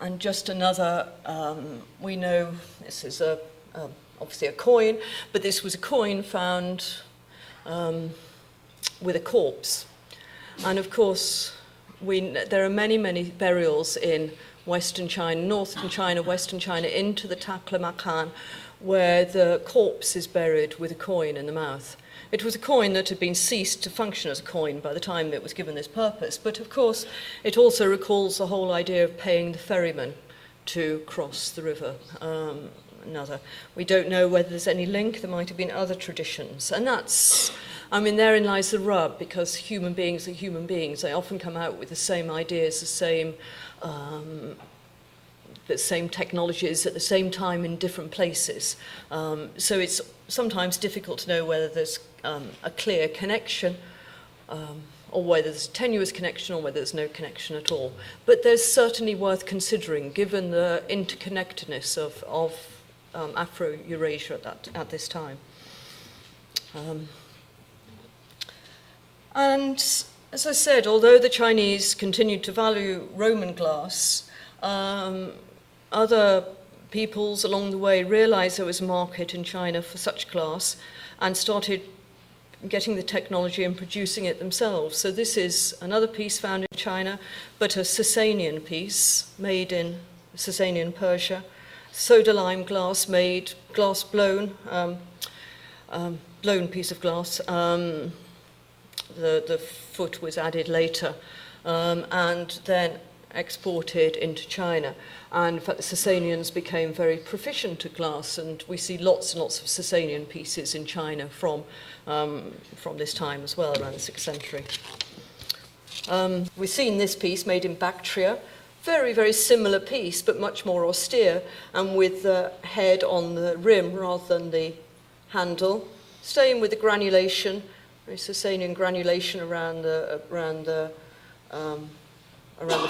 And just another, we know this is obviously a coin, but this was a coin found with a corpse. And of course, there are many, many burials in Western China, Northern China, Western China, into the Taklamakan, where the corpse is buried with a coin in the mouth. It was a coin that had been ceased to function as a coin by the time it was given this purpose. But of course, it also recalls the whole idea of paying the ferryman to cross the river. We don't know whether there's any link. There might have been other traditions. And therein lies the rub, because human beings are human beings. They often come out with the same ideas, the same technologies at the same time in different places. So it's sometimes difficult to know whether there's a clear connection or whether there's a tenuous connection or whether there's no connection at all. But there's certainly worth considering, given the interconnectedness of Afro-Eurasia at this time. And as I said, although the Chinese continued to value Roman glass, other peoples along the way realized there was a market in China for such glass and started getting the technology and producing it themselves. So this is another piece found in China, but a Sasanian piece made in Sasanian Persia. Soda lime glass blown piece of glass. The foot was added later and then exported into China. And in fact, the Sasanians became very proficient at glass, and we see lots and lots of Sasanian pieces in China from this time as well, around the 6th century. We've seen this piece made in Bactria, very, very similar piece, but much more austere, and with the head on the rim rather than the handle, staying with the granulation, very Sasanian granulation around the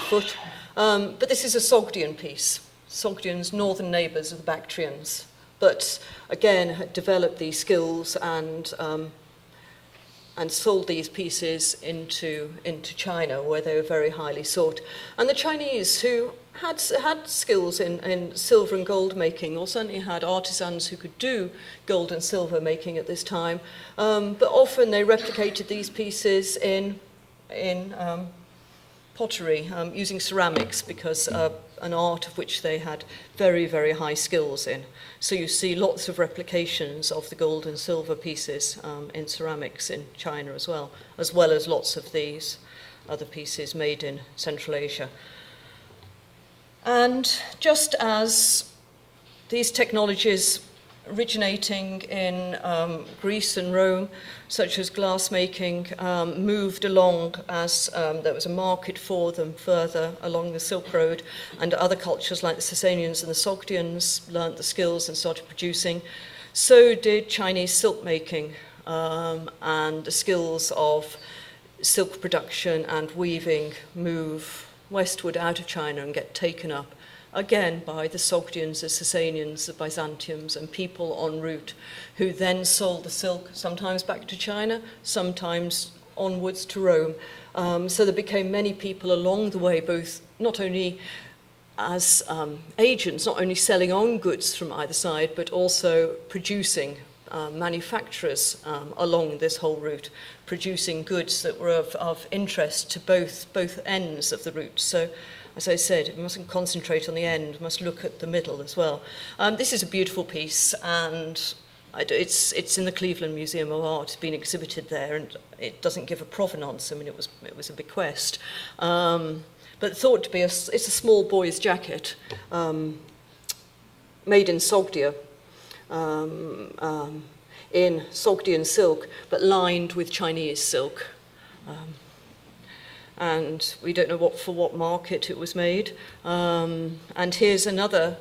foot. But this is a Sogdian piece. Sogdians, northern neighbours of the Bactrians, but again had developed these skills and sold these pieces into China, where they were very highly sought. And the Chinese, who had skills in silver and gold making, or certainly had artisans who could do gold and silver making at this time, but often they replicated these pieces in pottery, using ceramics, because an art of which they had very, very high skills in. So you see lots of replications of the gold and silver pieces in ceramics in China as well as lots of these other pieces made in Central Asia. And just as these technologies originating in Greece and Rome, such as glassmaking, moved along as there was a market for them further along the Silk Road, and other cultures like the Sasanians and the Sogdians learnt the skills and started producing. So did Chinese silk making and the skills of silk production and weaving move westward out of China and get taken up again by the Sogdians, the Sasanians, the Byzantiums, and people en route, who then sold the silk sometimes back to China, sometimes onwards to Rome. So there became many people along the way, both not only as agents, not only selling on goods from either side, but also producing manufacturers along this whole route, producing goods that were of interest to both ends of the route. So, as I said, we mustn't concentrate on the end, we must look at the middle as well. This is a beautiful piece, and it's in the Cleveland Museum of Art. It's been exhibited there, and it doesn't give a provenance. I mean, it was a bequest, but thought to be it's a small boy's jacket made in Sogdia, in Sogdian silk, but lined with Chinese silk. And we don't know for what market it was made. And here's another,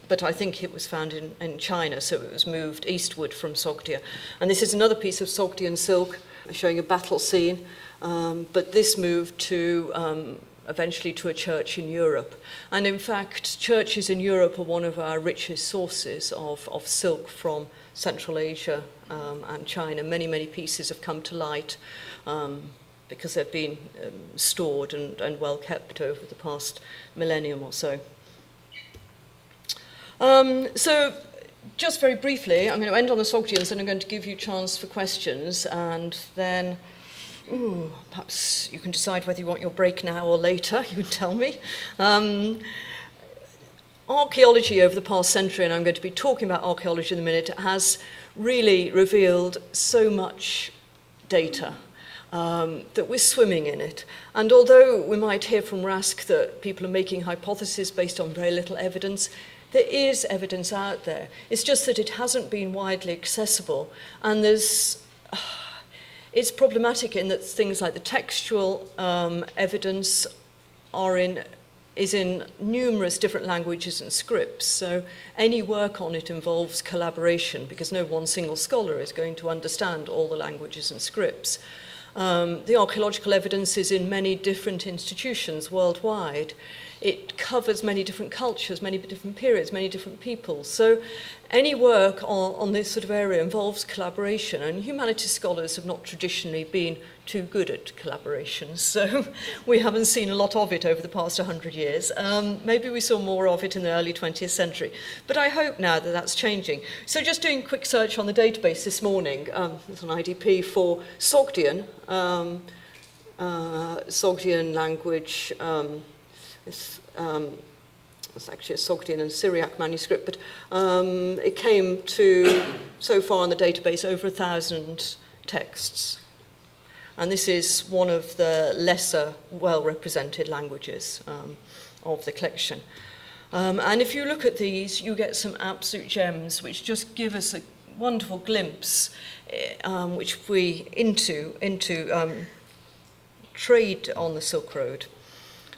but I think it was found in China, so it was moved eastward from Sogdia. And this is another piece of Sogdian silk showing a battle scene, but this moved to eventually to a church in Europe. And in fact, churches in Europe are one of our richest sources of silk from Central Asia and China. Many, many pieces have come to light because they've been stored and well kept over the past millennium or so. So just very briefly, I'm going to end on the Sogdians and I'm going to give you a chance for questions, and then perhaps you can decide whether you want your break now or later. You can tell me. Archaeology over the past century, and I'm going to be talking about archaeology in a minute, has really revealed so much data that we're swimming in it. And although we might hear from Rask that people are making hypotheses based on very little evidence, there is evidence out there. It's just that it hasn't been widely accessible. And it's problematic in that things like the textual evidence is in numerous different languages and scripts. So any work on it involves collaboration because no one single scholar is going to understand all the languages and scripts. The archaeological evidence is in many different institutions worldwide. It covers many different cultures, many different periods, many different people. So any work on this sort of area involves collaboration, and humanities scholars have not traditionally been too good at collaboration, so we haven't seen a lot of it over the past 100 years. Maybe we saw more of it in the early 20th century, but I hope now that that's changing. So just doing a quick search on the database this morning, there's an IDP for Sogdian, Sogdian language. It's actually a Sogdian and Syriac manuscript, but it came to, so far on the database, over 1,000 texts. And this is one of the lesser well-represented languages of the collection. And if you look at these, you get some absolute gems, which just give us a wonderful glimpse into trade on the Silk Road.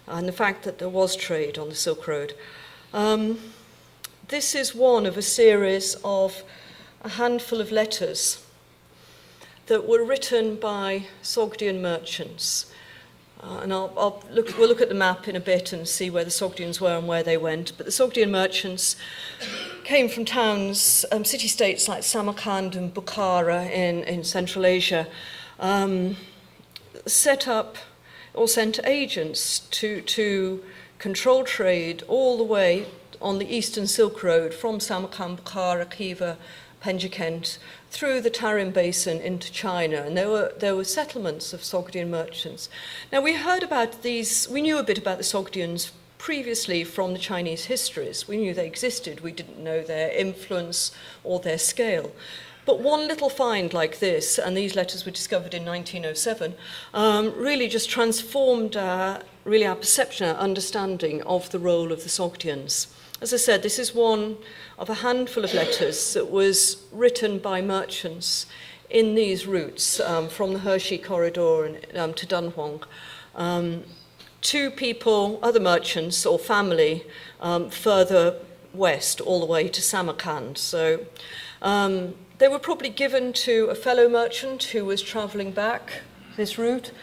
And the fact that there was trade on the Silk Road. This is one of a series of a handful of letters that were written by Sogdian merchants. And we'll look at the map in a bit and see where the Sogdians were and where they went. But the Sogdian merchants came from towns, city-states like Samarkand and Bukhara in Central Asia, set up or sent agents to control trade all the way on the Eastern Silk Road from Samarkand, Bukhara, Khiva, Penjikent, through the Tarim Basin into China. And there were settlements of Sogdian merchants. Now, we heard about these, we knew a bit about the Sogdians previously from the Chinese histories. We knew they existed. We didn't know their influence or their scale. But one little find like this, and these letters were discovered in 1907, really just transformed our perception, our understanding of the role of the Sogdians. As I said, this is one of a handful of letters that was written by merchants in these routes from the Hershey Corridor to Dunhuang to people, other merchants or family further west all the way to Samarkand. So they were probably given to a fellow merchant who was travelling back this route,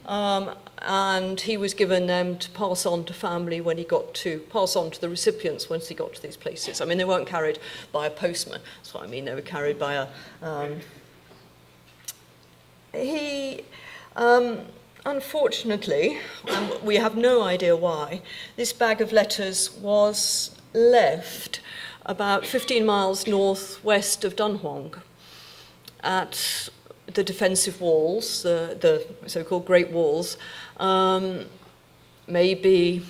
and he was given them to pass on to family when he got to, pass on to the recipients once he got to these places. I mean, they weren't carried by a postman. That's what I mean. They were carried by a... Unfortunately, we have no idea why, this bag of letters was left about 15 miles northwest of Dunhuang at the defensive walls, the so-called Great Walls. Maybe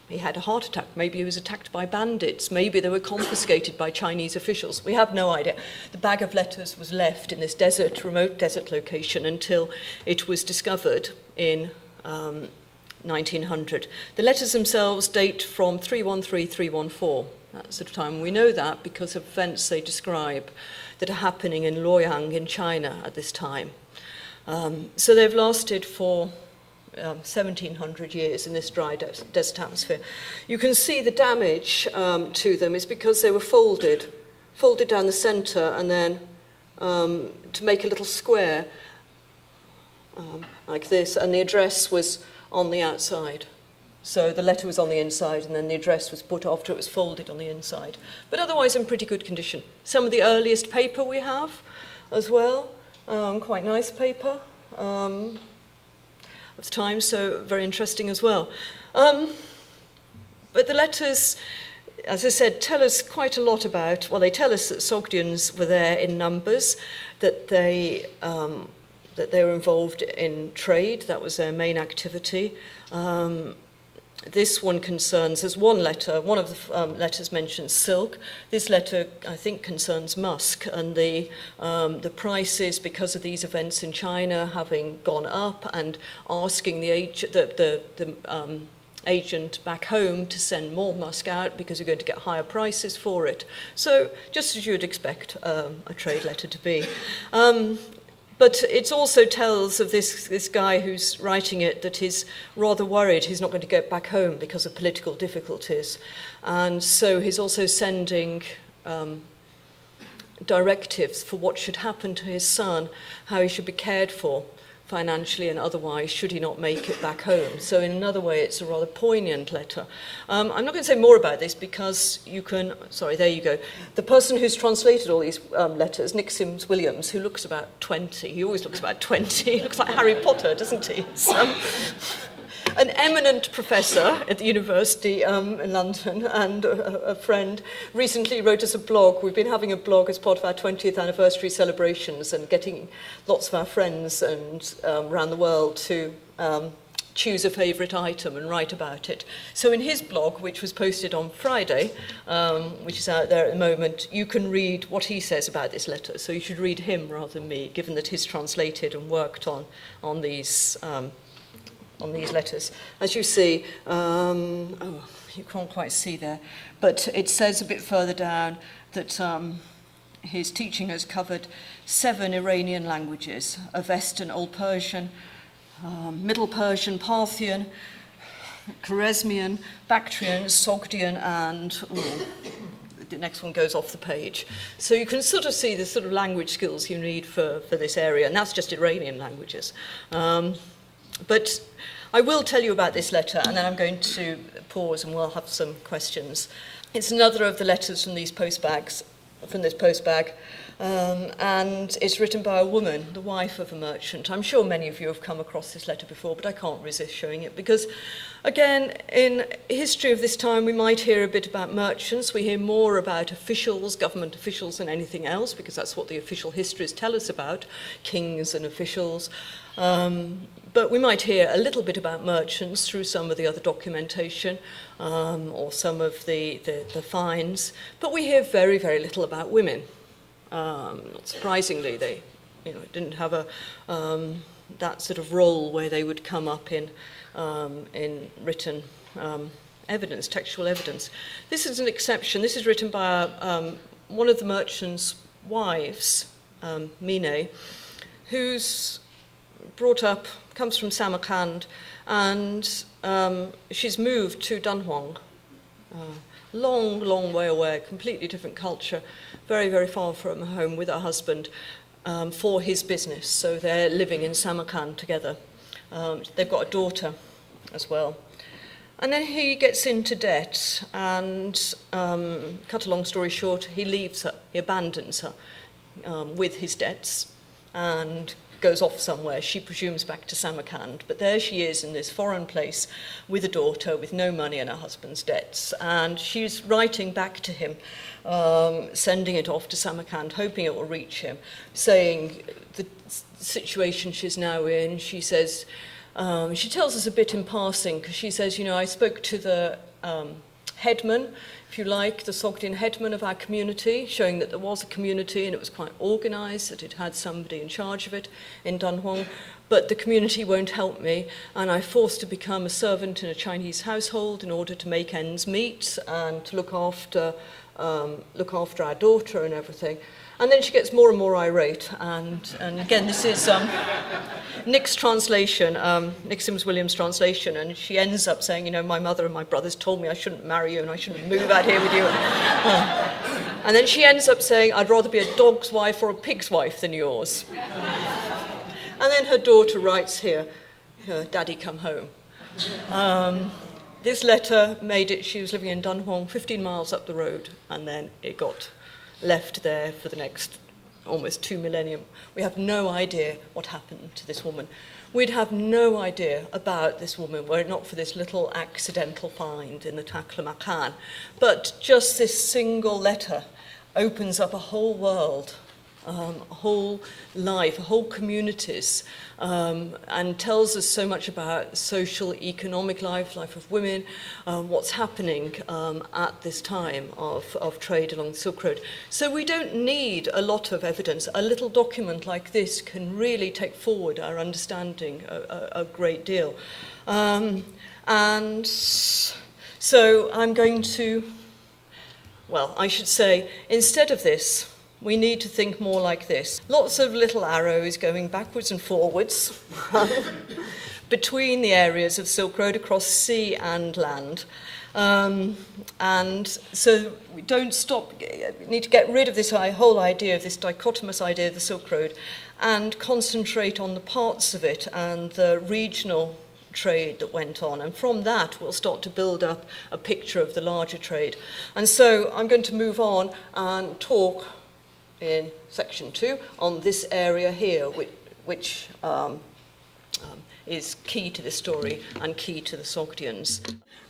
he had a heart attack, maybe he was attacked by bandits, maybe they were confiscated by Chinese officials. We have no idea. The bag of letters was left in this remote desert location until it was discovered in 1900. The letters themselves date from 313-314. That's the time. We know that because of events they describe that are happening in Luoyang in China at this time. So they've lasted for 1,700 years in this dry desert atmosphere. You can see the damage to them is because they were folded down the center and then to make a little square like this, and the address was on the outside. So the letter was on the inside and then the address was put after it was folded on the inside. But otherwise in pretty good condition. Some of the earliest paper we have as well, quite nice paper of the time, so very interesting as well. But the letters, as I said, tell us quite a lot about, well, they tell us that Sogdians were there in numbers, that they were involved in trade, that was their main activity. This one concerns, there's one letter, one of the letters mentions silk. This letter, I think, concerns musk and the prices because of these events in China having gone up, and asking the agent back home to send more musk out because you're going to get higher prices for it. So just as you would expect a trade letter to be. But it also tells of this guy who's writing it that he's rather worried he's not going to get back home because of political difficulties. And so he's also sending directives for what should happen to his son, how he should be cared for financially and otherwise should he not make it back home. So in another way, it's a rather poignant letter. I'm not going to say more about this because you can, sorry, there you go. The person who's translated all these letters, Nick Sims-Williams, who looks about 20, he always looks about 20, he looks like Harry Potter, doesn't he? An eminent professor at the university in London and a friend recently wrote us a blog. We've been having a blog as part of our 20th anniversary celebrations and getting lots of our friends and around the world to choose a favourite item and write about it. So in his blog, which was posted on Friday, which is out there at the moment, you can read what he says about this letter. So you should read him rather than me, given that he's translated and worked on these letters. As you see, you can't quite see there, but it says a bit further down that his teaching has covered 7 Iranian languages: Avestan, Old Persian, Middle Persian, Parthian, Khwarezmian, Bactrian, Sogdian, and the next one goes off the page. So you can sort of see the sort of language skills you need for this area, and that's just Iranian languages. But I will tell you about this letter, and then I'm going to pause and we'll have some questions. It's another of the letters from these postbags, from this postbag, and it's written by a woman, the wife of a merchant. I'm sure many of you have come across this letter before, but I can't resist showing it because, again, in history of this time, we might hear a bit about merchants. We hear more about officials, government officials, than anything else, because that's what the official histories tell us about, kings and officials. But we might hear a little bit about merchants through some of the other documentation or some of the finds. But we hear very, very little about women. Not surprisingly, they didn't have that sort of role where they would come up in written evidence, textual evidence. This is an exception. This is written by one of the merchant's wives, Mine, who's comes from Samarkand, and she's moved to Dunhuang. Long, long way away, completely different culture, very, very far from home with her husband for his business. So they're living in Samarkand together. They've got a daughter as well. And then he gets into debt, and cut a long story short, he leaves her, he abandons her with his debts, and goes off somewhere. She presumes back to Samarkand, but there she is in this foreign place with a daughter with no money and her husband's debts, and she's writing back to him, sending it off to Samarkand, hoping it will reach him, saying the situation she's now in. She says, she tells us a bit in passing, because she says, I spoke to the headman, if you like, the Sogdian headman of our community, showing that there was a community and it was quite organised, that it had somebody in charge of it in Dunhuang, but the community won't help me, and I'm forced to become a servant in a Chinese household in order to make ends meet and to look after our daughter and everything. And then she gets more and more irate, and again, this is Nick's translation, Nick Sims-Williams' translation, and she ends up saying, my mother and my brothers told me I shouldn't marry you and I shouldn't move out here with you. And then she ends up saying, I'd rather be a dog's wife or a pig's wife than yours. And then her daughter writes here, Daddy, come home. This letter made it, she was living in Dunhuang, 15 miles up the road, and then it got left there for the next almost 2 millennium. We have no idea what happened to this woman. We'd have no idea about this woman were it not for this little accidental find in the Taklamakan. But just this single letter opens up a whole world, a whole life, whole communities, and tells us so much about social, economic life of women, what's happening at this time of trade along the Silk Road. So we don't need a lot of evidence. A little document like this can really take forward our understanding a great deal. And so I'm going to, well, I should say, instead of this, we need to think more like this. Lots of little arrows going backwards and forwards between the areas of Silk Road across sea and land. And so we don't stop, we need to get rid of this whole idea of this dichotomous idea of the Silk Road and concentrate on the parts of it and the regional trade that went on, and from that we'll start to build up a picture of the larger trade. And so I'm going to move on and talk in section 2 on this area here, which is key to this story and key to the Sogdians.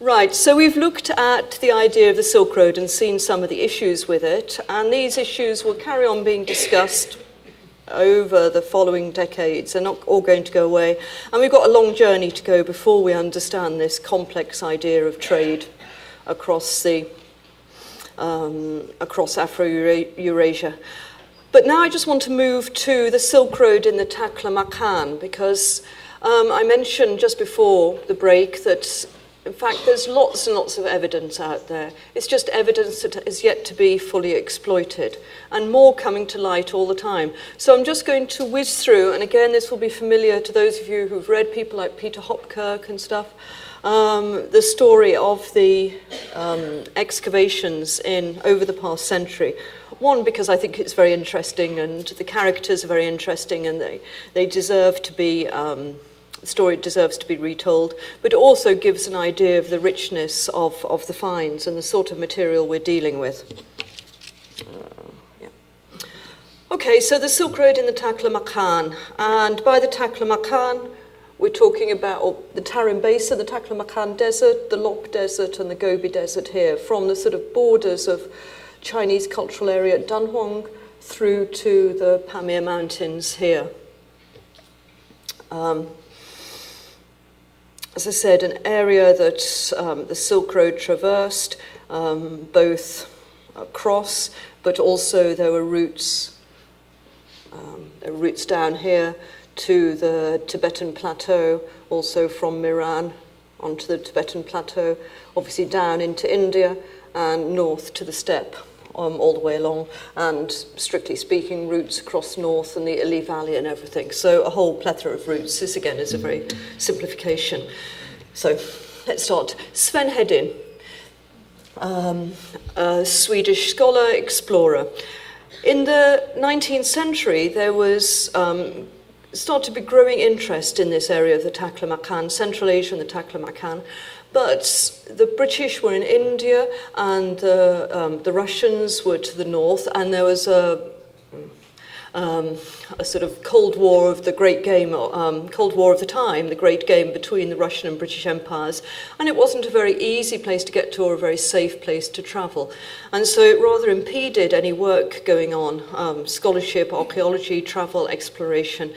Right, so we've looked at the idea of the Silk Road and seen some of the issues with it, and these issues will carry on being discussed over the following decades. They're not all going to go away, and we've got a long journey to go before we understand this complex idea of trade across Afro-Eurasia. But now I just want to move to the Silk Road in the Taklamakan, because I mentioned just before the break that, in fact, there's lots and lots of evidence out there. It's just evidence that is yet to be fully exploited, and more coming to light all the time. So I'm just going to whiz through, and again, this will be familiar to those of you who've read people like Peter Hopkirk and stuff, the story of the excavations over the past century. One, because I think it's very interesting, and the characters are very interesting, and they deserve to be, the story deserves to be retold, but it also gives an idea of the richness of the finds and the sort of material we're dealing with. Okay, so the Silk Road in the Taklamakan, and by the Taklamakan, we're talking about the Tarim Basin, the Taklamakan Desert, the Lop Desert, and the Gobi Desert here, from the sort of borders of Chinese cultural area at Dunhuang through to the Pamir Mountains here. As I said, an area that the Silk Road traversed, both across, but also there were routes down here to the Tibetan Plateau, also from Miran onto the Tibetan Plateau, obviously down into India and north to the steppe. All the way along, and strictly speaking, routes across north and the Ili Valley and everything. So a whole plethora of routes. This again is a very simplification. So let's start. Sven Hedin, a Swedish scholar, explorer. In the 19th century, there was started to be growing interest in this area of the Taklamakan, Central Asia and the Taklamakan. But the British were in India, and the Russians were to the north, and there was a sort of Cold War of the Great Game, Cold War of the time, the Great Game between the Russian and British empires, and it wasn't a very easy place to get to or a very safe place to travel. And so it rather impeded any work going on, scholarship, archaeology, travel, exploration,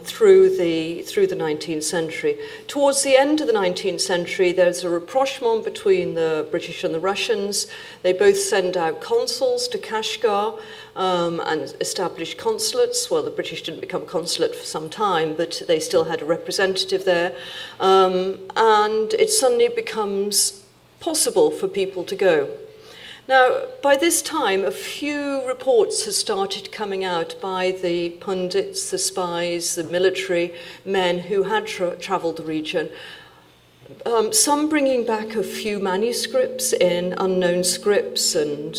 through the 19th century. Towards the end of the 19th century, there's a rapprochement between the British and the Russians. They both send out consuls to Kashgar and establish consulates. Well, the British didn't become consulate for some time, but they still had a representative there. And it suddenly becomes possible for people to go. Now, by this time, a few reports had started coming out by the pundits, the spies, the military men who had travelled the region. Some bringing back a few manuscripts in unknown scripts and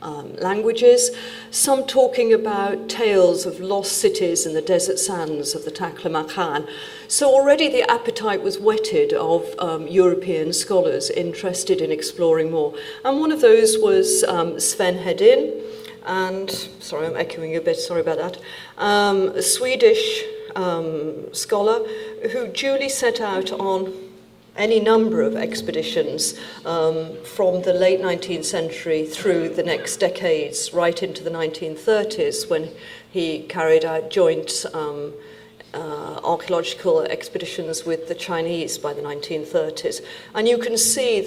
languages, some talking about tales of lost cities in the desert sands of the Taklamakan. So already the appetite was whetted of European scholars interested in exploring more. And one of those was Sven Hedin, and, sorry, I'm echoing a bit, sorry about that, a Swedish scholar who duly set out on any number of expeditions from the late 19th century through the next decades, right into the 1930s, when he carried out joint archaeological expeditions with the Chinese by the 1930s. And you can see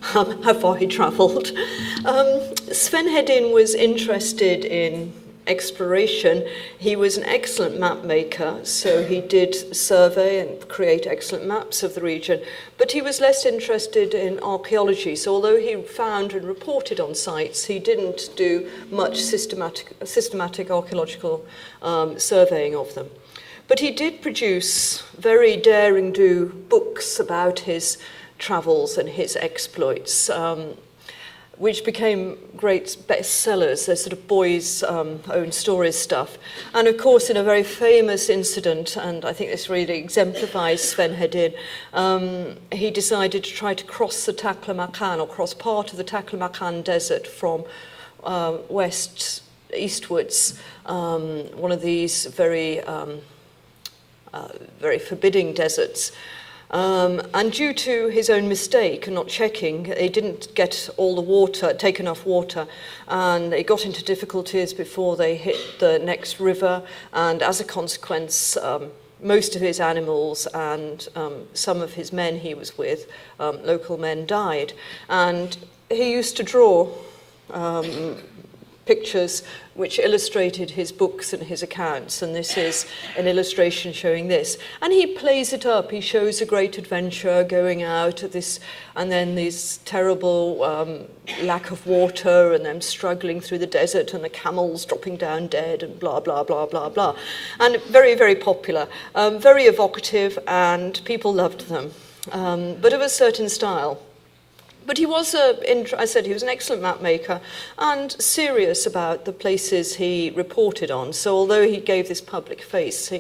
how far he travelled. Sven Hedin was interested in exploration. He was an excellent map maker, so he did survey and create excellent maps of the region, but he was less interested in archaeology. So although he found and reported on sites, he didn't do much systematic archaeological surveying of them. But he did produce very daring-do books about his travels and his exploits, which became great bestsellers. They're sort of boys' own stories stuff. And of course, in a very famous incident, and I think this really exemplifies Sven Hedin, he decided to try to cross the Taklamakan, or cross part of the Taklamakan desert from west eastwards, one of these very forbidding deserts. And due to his own mistake and not checking, he didn't get all the water, take enough water, and they got into difficulties before they hit the next river, and as a consequence, most of his animals and some of his men he was with, local men, died. And he used to draw pictures which illustrated his books and his accounts, and this is an illustration showing this. And he plays it up. He shows a great adventure going out at this, and then this terrible lack of water, and them struggling through the desert, and the camels dropping down dead, and blah, blah, blah, blah, blah. And very, very popular, very evocative, and people loved them, but of a certain style. But he was, I said, he was an excellent map maker and serious about the places he reported on. So although he gave this public face,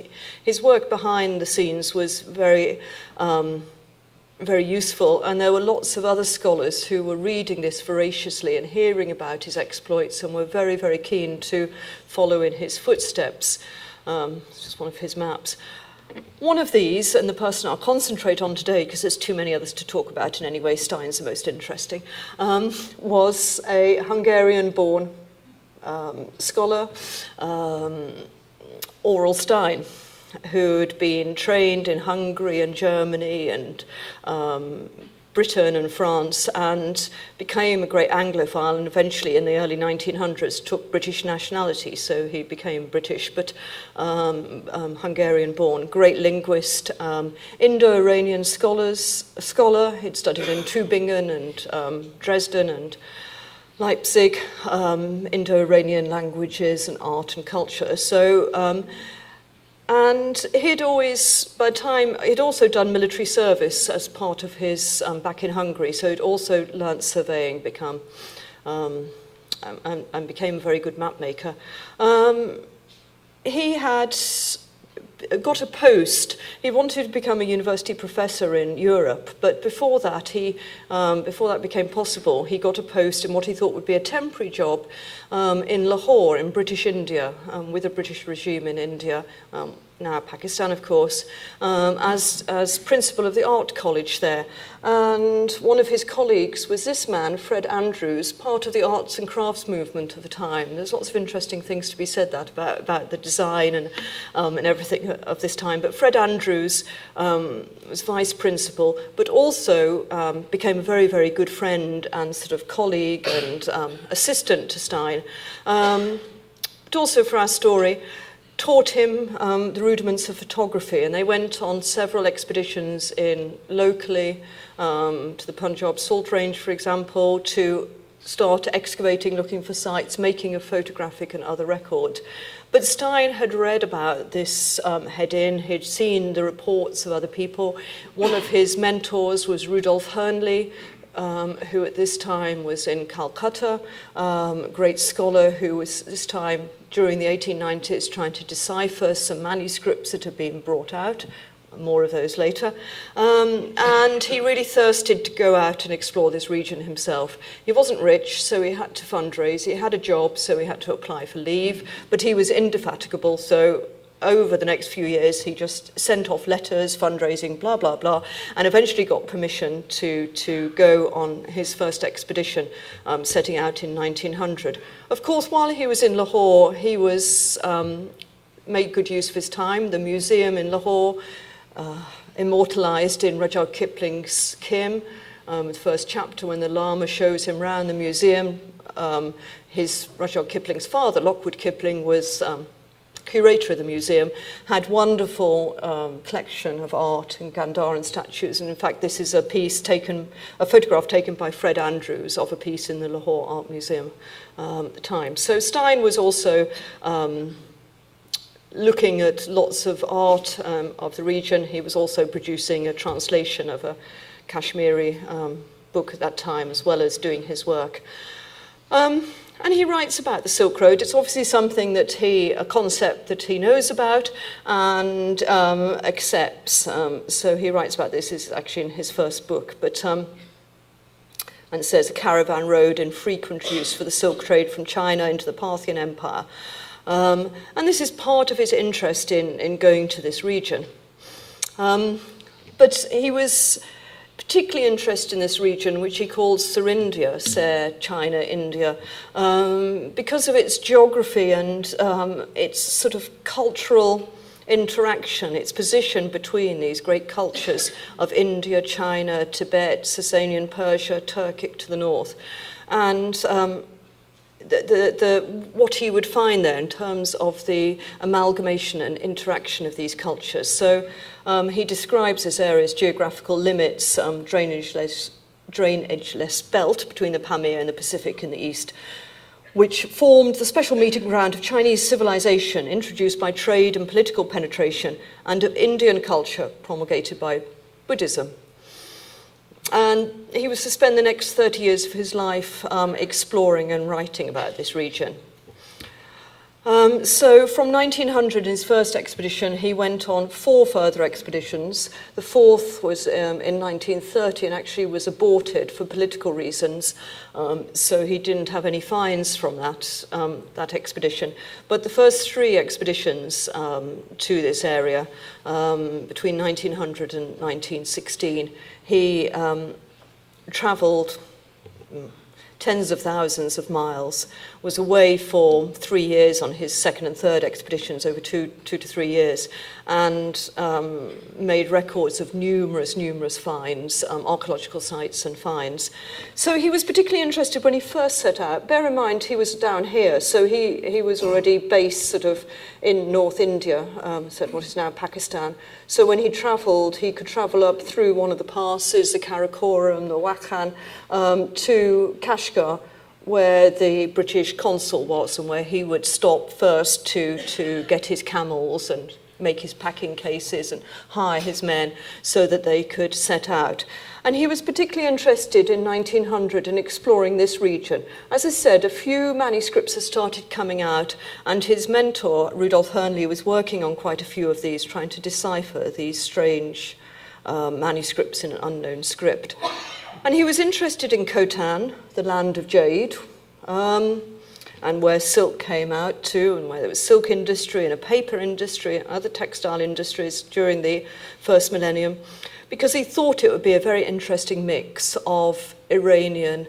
his work behind the scenes was very, very useful. And there were lots of other scholars who were reading this voraciously and hearing about his exploits and were very, very keen to follow in his footsteps. It's just one of his maps. One of these, and the person I'll concentrate on today, because there's too many others to talk about in any way, Stein's the most interesting, was a Hungarian-born scholar, Aurel Stein, who'd been trained in Hungary and Germany and Britain and France, and became a great Anglophile, and eventually in the early 1900s took British nationality, so he became British, but Hungarian-born, great linguist, Indo-Iranian scholar. He'd studied in Tübingen and Dresden and Leipzig, Indo-Iranian languages and art and culture. So. And he'd always, by the time, he'd also done military service as part of his, back in Hungary, so he'd also learnt surveying, and became a very good map maker. He had got a post. He wanted to become a university professor in Europe, but before that became possible, he got a post in what he thought would be a temporary job in Lahore, in British India, with the British regime in India, now Pakistan, of course, as principal of the art college there. And one of his colleagues was this man, Fred Andrews, part of the arts and crafts movement of the time. There's lots of interesting things to be said about the design and everything of this time. But Fred Andrews was vice principal, but also became a very, very good friend and sort of colleague and assistant to Stein. But also for our story, taught him the rudiments of photography, and they went on several expeditions locally to the Punjab Salt Range, for example, to start excavating, looking for sites, making a photographic and other record. But Stein had read about this Hedin, he'd seen the reports of other people. One of his mentors was Rudolf Hernley, who at this time was in Calcutta, great scholar who was this time during the 1890s trying to decipher some manuscripts that had been brought out, more of those later. And he really thirsted to go out and explore this region himself. He wasn't rich, so he had to fundraise. He had a job, so he had to apply for leave, but he was indefatigable, so over the next few years, he just sent off letters, fundraising, blah, blah, blah, and eventually got permission to go on his first expedition, setting out in 1900. Of course, while he was in Lahore, he was made good use of his time. The museum in Lahore, immortalized in Rudyard Kipling's Kim, the first chapter when the Lama shows him around the museum. Rudyard Kipling's father, Lockwood Kipling, was curator of the museum, had wonderful collection of art and Gandharan statues. And in fact, this is a photograph taken by Fred Andrews of a piece in the Lahore Art Museum at the time. So Stein was also looking at lots of art of the region. He was also producing a translation of a Kashmiri book at that time, as well as doing his work. And he writes about the Silk Road. It's obviously something a concept that he knows about and accepts. So he writes about this, is actually in his first book, and says a caravan road in frequent use for the silk trade from China into the Parthian Empire. And this is part of his interest in going to this region. But he was particularly interested in this region, which he calls Serindia, China, India, because of its geography and its sort of cultural interaction, its position between these great cultures of India, China, Tibet, Sasanian Persia, Turkic to the north. And what he would find there in terms of the amalgamation and interaction of these cultures. So he describes this area's geographical limits, drainage-less belt between the Pamir and the Pacific in the east, which formed the special meeting ground of Chinese civilization introduced by trade and political penetration, and of Indian culture promulgated by Buddhism. And he was to spend the next 30 years of his life exploring and writing about this region. So from 1900, in his first expedition, he went on 4 further expeditions. The 4th was in 1930 and actually was aborted for political reasons. So he didn't have any finds from that expedition. But the first 3 expeditions to this area, between 1900 and 1916, he travelled tens of thousands of miles, was away for 3 years on his second and third expeditions over 2 to 3 years, and made records of numerous finds, archaeological sites and finds. So he was particularly interested when he first set out. Bear in mind, he was down here, so he was already based sort of in North India, so what is now Pakistan. So when he travelled, he could travel up through one of the passes, the Karakoram, the Wakhan, to Kashgar, where the British consul was, and where he would stop first to get his camels and make his packing cases and hire his men so that they could set out. And he was particularly interested in 1900 in exploring this region. As I said, a few manuscripts had started coming out, and his mentor, Rudolf Hernley, was working on quite a few of these, trying to decipher these strange manuscripts in an unknown script. And he was interested in Khotan, the land of jade, and where silk came out too, and where there was silk industry and a paper industry and other textile industries during the first millennium, because he thought it would be a very interesting mix of Iranian,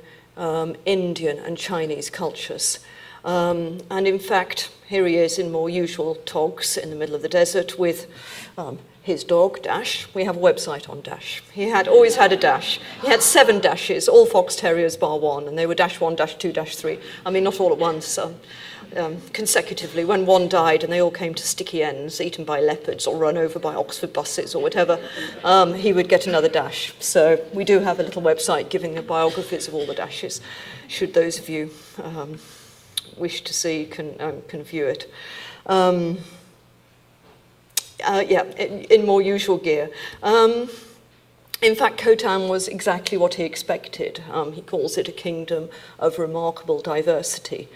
Indian and Chinese cultures. And in fact, here he is in more usual togs in the middle of the desert with his dog, Dash. We have a website on Dash. He had always had a Dash. He had 7 Dashes, all fox terriers bar 1, and they were Dash 1, Dash 2, Dash 3. I mean, not all at once, consecutively. When one died and they all came to sticky ends, eaten by leopards or run over by Oxford buses or whatever, he would get another Dash. So we do have a little website giving the biographies of all the Dashes. Should those of you wish to see, can view it. In more usual gear. In fact, Khotan was exactly what he expected. He calls it a kingdom of remarkable diversity.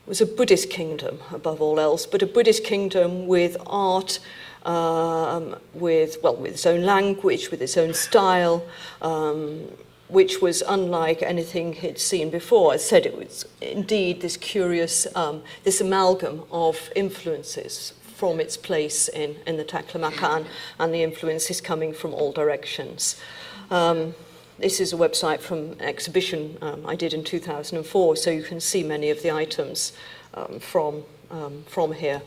It was a Buddhist kingdom, above all else, but a Buddhist kingdom with art, with its own language, with its own style, which was unlike anything he'd seen before. As I said, it was indeed this curious, this amalgam of influences from its place in the Taklamakan, and the influences coming from all directions. This is a website from an exhibition I did in 2004, so you can see many of the items from here.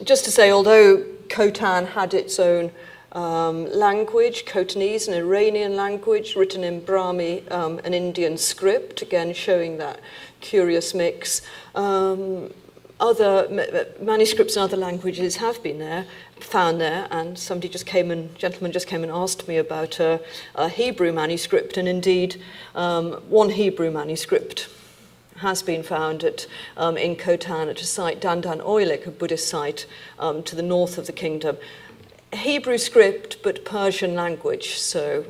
Just to say, although Khotan had its own language, Khotanese, an Iranian language, written in Brahmi, an Indian script, again showing that curious mix. Other manuscripts in other languages have been found there, and gentleman just came and asked me about a Hebrew manuscript, and indeed one Hebrew manuscript has been found in Khotan at a site, Dandan Oilik, a Buddhist site to the north of the kingdom. Hebrew script, but Persian language, so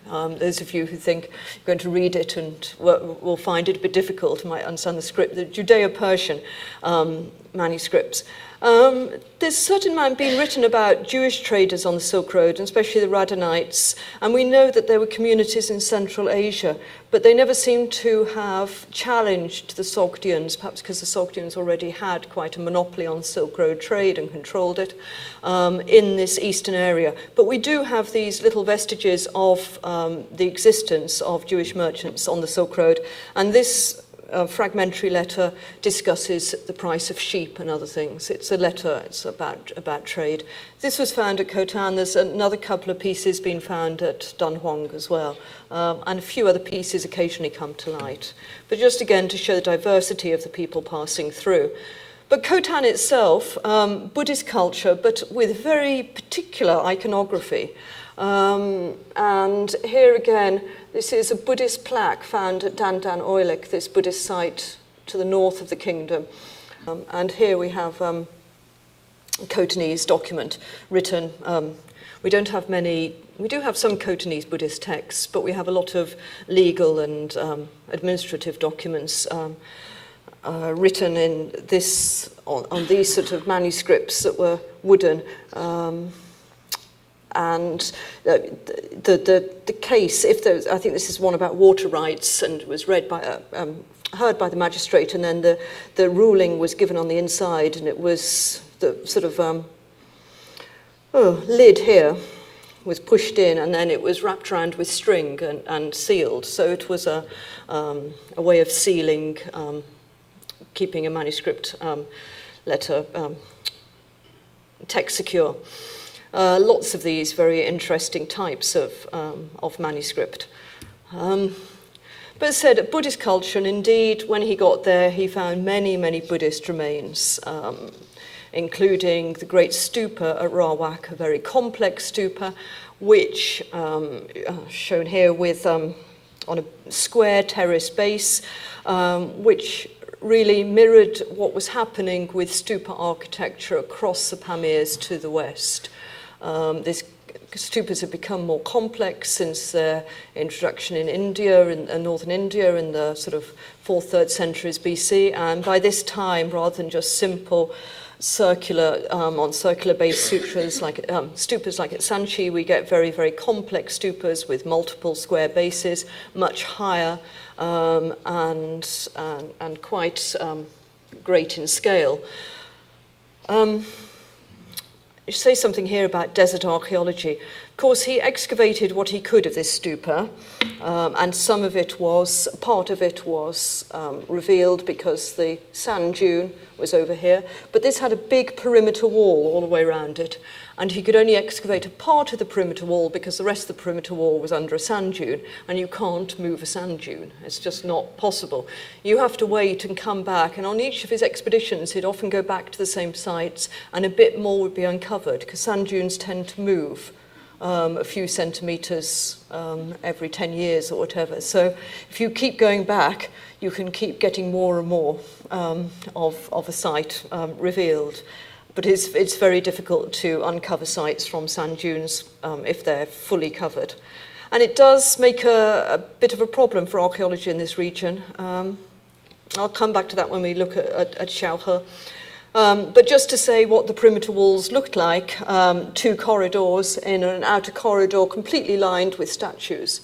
those of you who think you're going to read it and will find it a bit difficult, might understand the script, the Judeo-Persian manuscripts. There's certain been written about Jewish traders on the Silk Road, and especially the Radhanites, and we know that there were communities in Central Asia, but they never seem to have challenged the Sogdians, perhaps because the Sogdians already had quite a monopoly on Silk Road trade and controlled it in this eastern area. But we do have these little vestiges of the existence of Jewish merchants on the Silk Road, and this fragmentary letter discusses the price of sheep and other things. It's a letter, it's about trade. This was found at Khotan. There's another couple of pieces being found at Dunhuang as well, and a few other pieces occasionally come to light. But just again to show the diversity of the people passing through. But Khotan itself, Buddhist culture, but with very particular iconography. And here again, this is a Buddhist plaque found at Dandan Oilik, this Buddhist site to the north of the kingdom. And here we have a Khotanese document written. We do have some Khotanese Buddhist texts, but we have a lot of legal and administrative documents written in this, on these sort of manuscripts that were wooden. And the case, I think this is one about water rights, and it was read by heard by the magistrate, and then the ruling was given on the inside, and it was the sort of lid here was pushed in, and then it was wrapped around with string and sealed. So it was a way of sealing, keeping a manuscript letter text secure. Lots of these very interesting types of manuscript. But as I said, Buddhist culture, and indeed when he got there, he found many, many Buddhist remains, including the great stupa at Rawak, a very complex stupa, which, shown here with on a square terrace base, which really mirrored what was happening with stupa architecture across the Pamirs to the west. These stupas have become more complex since their introduction in India, in northern India, in the sort of 4th, 3rd centuries BC. And by this time, rather than just simple circular, on circular-based sutras like stupas like at Sanchi, we get very, very complex stupas with multiple square bases, much higher and quite great in scale. Say something here about desert archaeology. Of course, he excavated what he could of this stupa, and part of it was revealed because the sand dune was over here, but this had a big perimeter wall all the way around it, and he could only excavate a part of the perimeter wall because the rest of the perimeter wall was under a sand dune, and you can't move a sand dune. It's just not possible. You have to wait and come back, and on each of his expeditions, he'd often go back to the same sites, and a bit more would be uncovered, because sand dunes tend to move a few centimeters every 10 years or whatever. So if you keep going back, you can keep getting more and more of a site revealed. but it's very difficult to uncover sites from sand dunes if they're fully covered. And it does make a bit of a problem for archaeology in this region. I'll come back to that when we look at Xiaohe. But just to say what the perimeter walls looked like, 2 corridors in an outer corridor completely lined with statues.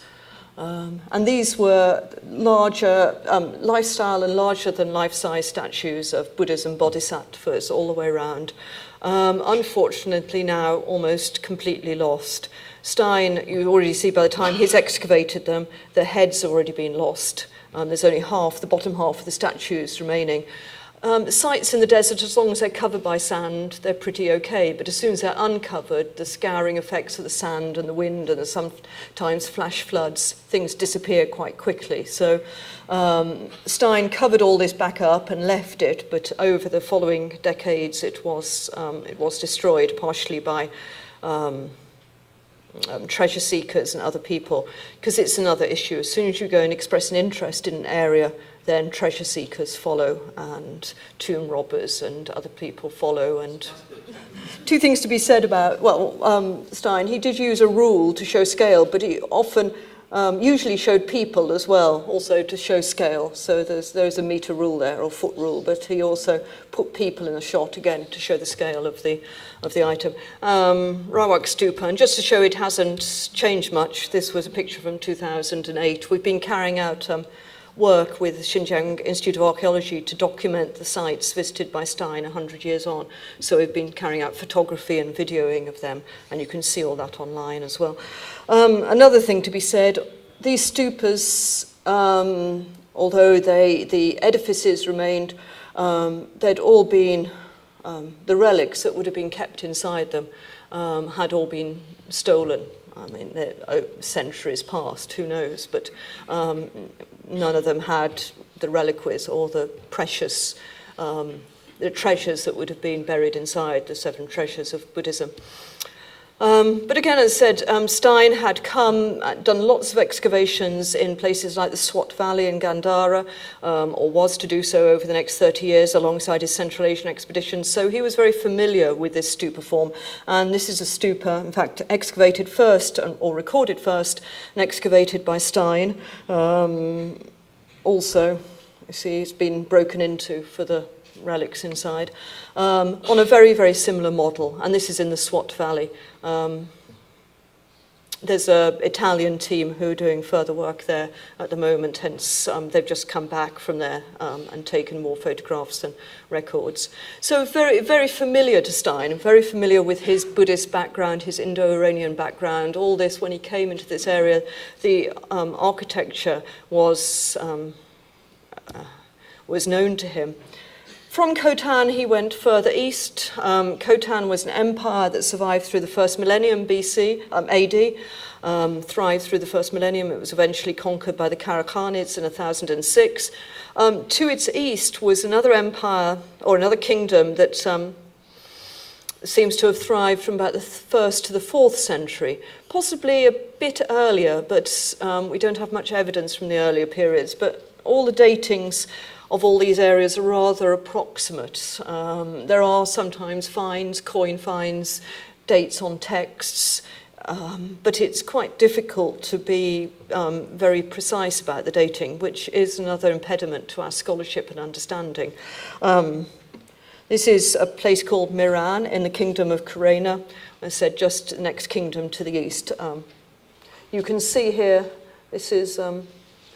And these were larger, lifestyle and larger than life-size statues of Buddhas and Bodhisattvas all the way around. Unfortunately now almost completely lost. Stein, you already see by the time he's excavated them, the head's already been lost. There's only half, the bottom half of the statues remaining. Sites in the desert, as long as they're covered by sand, they're pretty okay. But as soon as they're uncovered, the scouring effects of the sand and the wind and the sometimes flash floods, things disappear quite quickly. So Stein covered all this back up and left it, but over the following decades it was destroyed partially by treasure seekers and other people, because it's another issue. As soon as you go and express an interest in an area, then treasure seekers follow and tomb robbers and other people follow. And 2 things to be said about, Stein, he did use a rule to show scale, but he often usually showed people as well, also to show scale. So there's a meter rule there, or foot rule, but he also put people in a shot again to show the scale of the item. Rawak Stupa, and just to show it hasn't changed much, this was a picture from 2008. We've been carrying out work with the Xinjiang Institute of Archaeology to document the sites visited by Stein 100 years on. So we've been carrying out photography and videoing of them, and you can see all that online as well. Another thing to be said, these stupas, although the edifices remained, they'd all been, the relics that would have been kept inside them had all been stolen. I mean, centuries past, who knows, but none of them had the reliquaries or the precious, the treasures that would have been buried inside the 7 treasures of Buddhism. But again, as I said, Stein had done lots of excavations in places like the Swat Valley in Gandhara, or was to do so over the next 30 years alongside his Central Asian expeditions. So he was very familiar with this stupa form. And this is a stupa, in fact, excavated first, or recorded first, and excavated by Stein. Also, you see, it's been broken into for the relics inside, on a very, very similar model, and this is in the Swat Valley. There's an Italian team who are doing further work there at the moment, hence they've just come back from there and taken more photographs and records. So very, very familiar to Stein, very familiar with his Buddhist background, his Indo-Iranian background, all this. When he came into this area, the architecture was known to him. From Khotan, he went further east. Khotan was an empire that survived through the first millennium BC, AD, thrived through the first millennium. It was eventually conquered by the Karakhanids in 1006. To its east was another empire, or another kingdom, that seems to have thrived from about the 1st to the 4th century, possibly a bit earlier, but we don't have much evidence from the earlier periods. But all the datings of all these areas are rather approximate. There are sometimes finds, coin finds, dates on texts, but it's quite difficult to be very precise about the dating, which is another impediment to our scholarship and understanding. This is a place called Miran in the kingdom of Karena. I said just the next kingdom to the east. You can see here, this is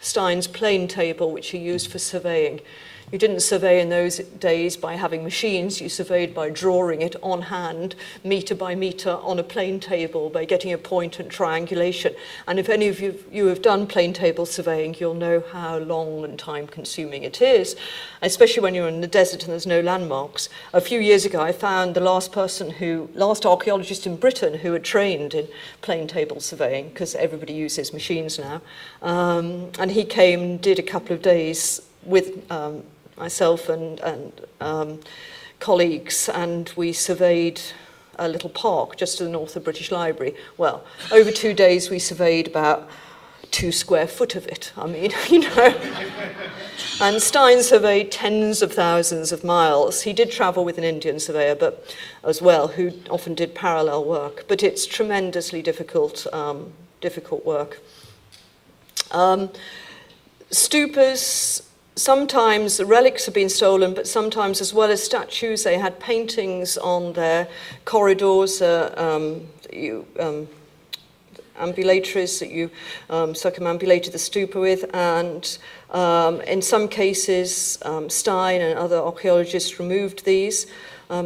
Stein's plane table, which he used for surveying. You didn't survey in those days by having machines, you surveyed by drawing it on hand, meter by meter, on a plane table, by getting a point and triangulation. And if any of you have done plane table surveying, you'll know how long and time consuming it is, especially when you're in the desert and there's no landmarks. A few years ago, I found the last archaeologist in Britain who had trained in plane table surveying, because everybody uses machines now. And he came and did a couple of days with myself and colleagues, and we surveyed a little park just to the north of British Library. Well, over 2 days we surveyed about 2 square foot of it. I mean, you know. And Stein surveyed tens of thousands of miles. He did travel with an Indian surveyor, but as well, who often did parallel work. But it's tremendously difficult work. Stupas, sometimes the relics have been stolen, but sometimes, as well as statues, they had paintings on their corridors, ambulatories that you circumambulated the stupa with, and in some cases, Stein and other archaeologists removed these.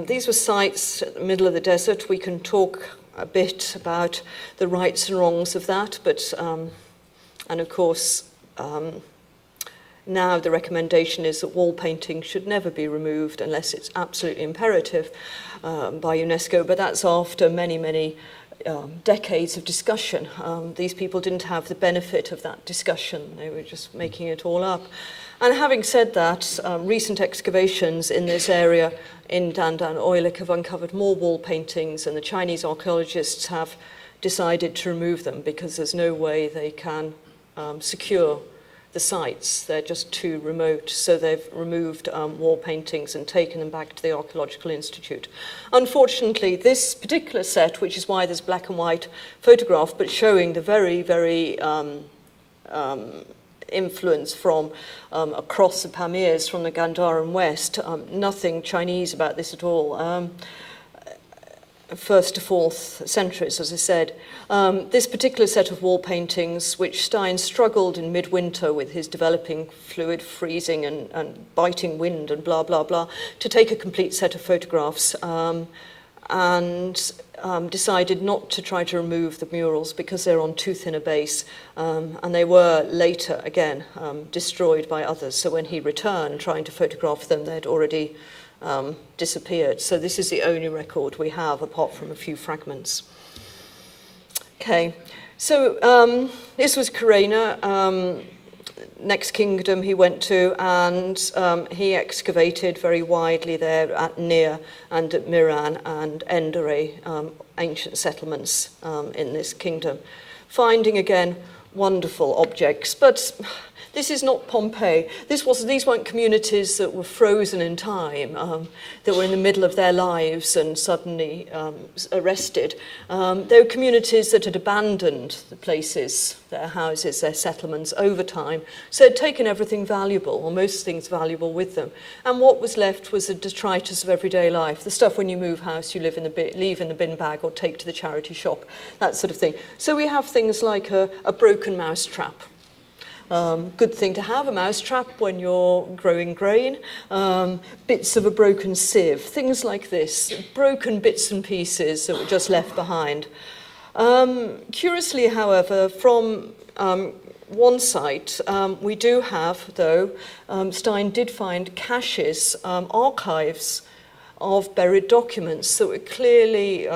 These were sites at the middle of the desert. We can talk a bit about the rights and wrongs of that, but, and of course, now the recommendation is that wall paintings should never be removed unless it's absolutely imperative by UNESCO, but that's after many, many decades of discussion. These people didn't have the benefit of that discussion. They were just making it all up. And having said that, recent excavations in this area in Dandan Oilik have uncovered more wall paintings, and the Chinese archaeologists have decided to remove them because there's no way they can secure the sites. They're just too remote, so they've removed wall paintings and taken them back to the Archaeological Institute. Unfortunately, this particular set, which is why there's black and white photograph, but showing the very, very influence from across the Pamirs, from the Gandharan West, nothing Chinese about this at all. First to fourth centuries, as I said. This particular set of wall paintings, which Stein struggled in midwinter with his developing fluid, freezing and biting wind and blah, blah, blah, to take a complete set of photographs, and decided not to try to remove the murals because they're on too thin a base, and they were later, again, destroyed by others. So when he returned trying to photograph them, they'd already disappeared. So this is the only record we have, apart from a few fragments. Okay, so this was Karena, next kingdom he went to, and he excavated very widely there at Nia and at Miran and Endere, ancient settlements in this kingdom, finding again wonderful objects. But this is not Pompeii. These weren't communities that were frozen in time, that were in the middle of their lives and suddenly arrested. They were communities that had abandoned the places, their houses, their settlements over time. So they'd taken everything valuable, or most things valuable, with them. And what was left was the detritus of everyday life, the stuff when you move house you leave in the bin bag or take to the charity shop, that sort of thing. So we have things like a broken mouse trap. Good thing to have, a mousetrap when you're growing grain, bits of a broken sieve, things like this, broken bits and pieces that were just left behind. Curiously, however, from one site, we do have, though, Stein did find caches, archives of buried documents that were clearly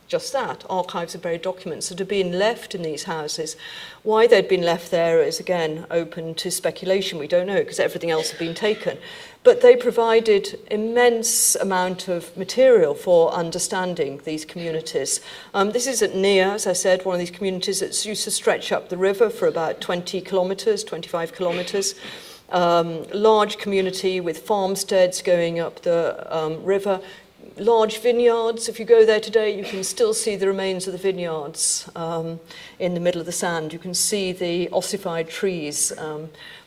just that, archives of buried documents that had been left in these houses. Why they'd been left there is, again, open to speculation. We don't know, because everything else had been taken. But they provided immense amount of material for understanding these communities. This is at Nia, as I said, one of these communities that used to stretch up the river for about 20 kilometres, 25 kilometres. Large community with farmsteads going up the river. Large vineyards. If you go there today, you can still see the remains of the vineyards in the middle of the sand. You can see the ossified trees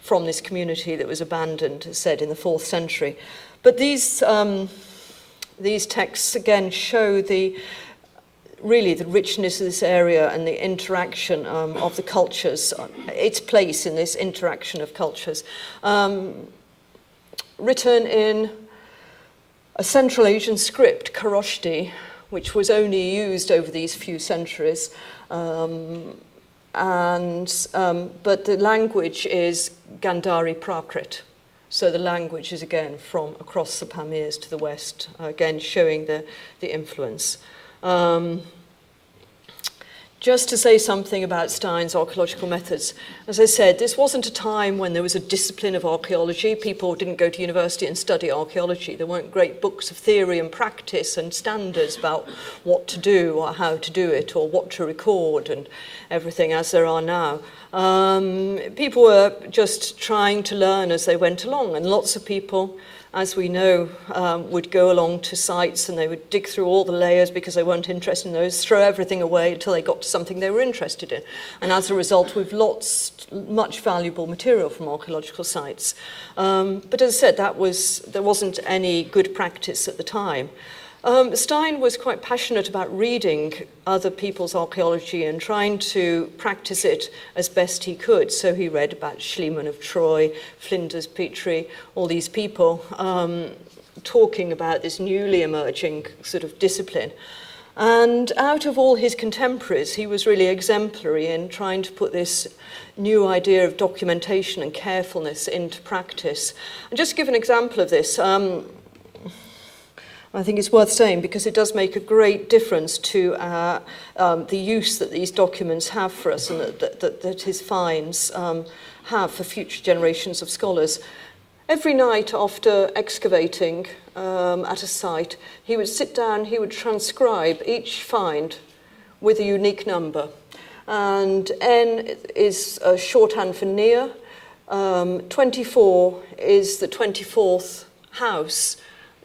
from this community that was abandoned, as said, in the 4th century. But these texts, again, show really the richness of this area and the interaction of the cultures, its place in this interaction of cultures. Written in a Central Asian script, Kharoshthi, which was only used over these few centuries, but the language is Gandhari Prakrit. So the language is, again, from across the Pamirs to the west, again showing the influence. Just to say something about Stein's archaeological methods. As I said, this wasn't a time when there was a discipline of archaeology. People didn't go to university and study archaeology. There weren't great books of theory and practice and standards about what to do or how to do it or what to record and everything as there are now. People were just trying to learn as they went along, and lots of people, as we know, would go along to sites and they would dig through all the layers because they weren't interested in those, throw everything away until they got to something they were interested in. And as a result, we've lost much valuable material from archaeological sites. But as I said, there wasn't any good practice at the time. Stein was quite passionate about reading other people's archaeology and trying to practice it as best he could. So he read about Schliemann of Troy, Flinders Petrie, all these people talking about this newly emerging sort of discipline. And out of all his contemporaries, he was really exemplary in trying to put this new idea of documentation and carefulness into practice. And just to give an example of this, I think it's worth saying because it does make a great difference to the use that these documents have for us and that his finds have for future generations of scholars. Every night after excavating at a site, he would sit down, he would transcribe each find with a unique number. And N is a shorthand for near. 24 is the 24th house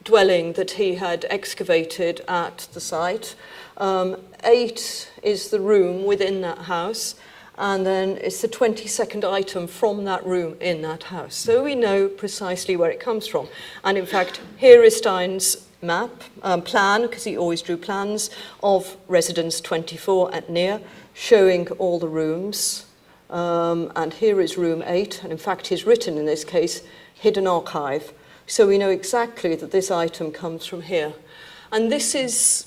dwelling that he had excavated at the site. 8 is the room within that house, and then it's the 22nd item from that room in that house. So we know precisely where it comes from. And in fact, here is Stein's map, plan, because he always drew plans, of residence 24 at Near, showing all the rooms. And here is room 8, and in fact he's written in this case, hidden archive. So we know exactly that this item comes from here. And this is,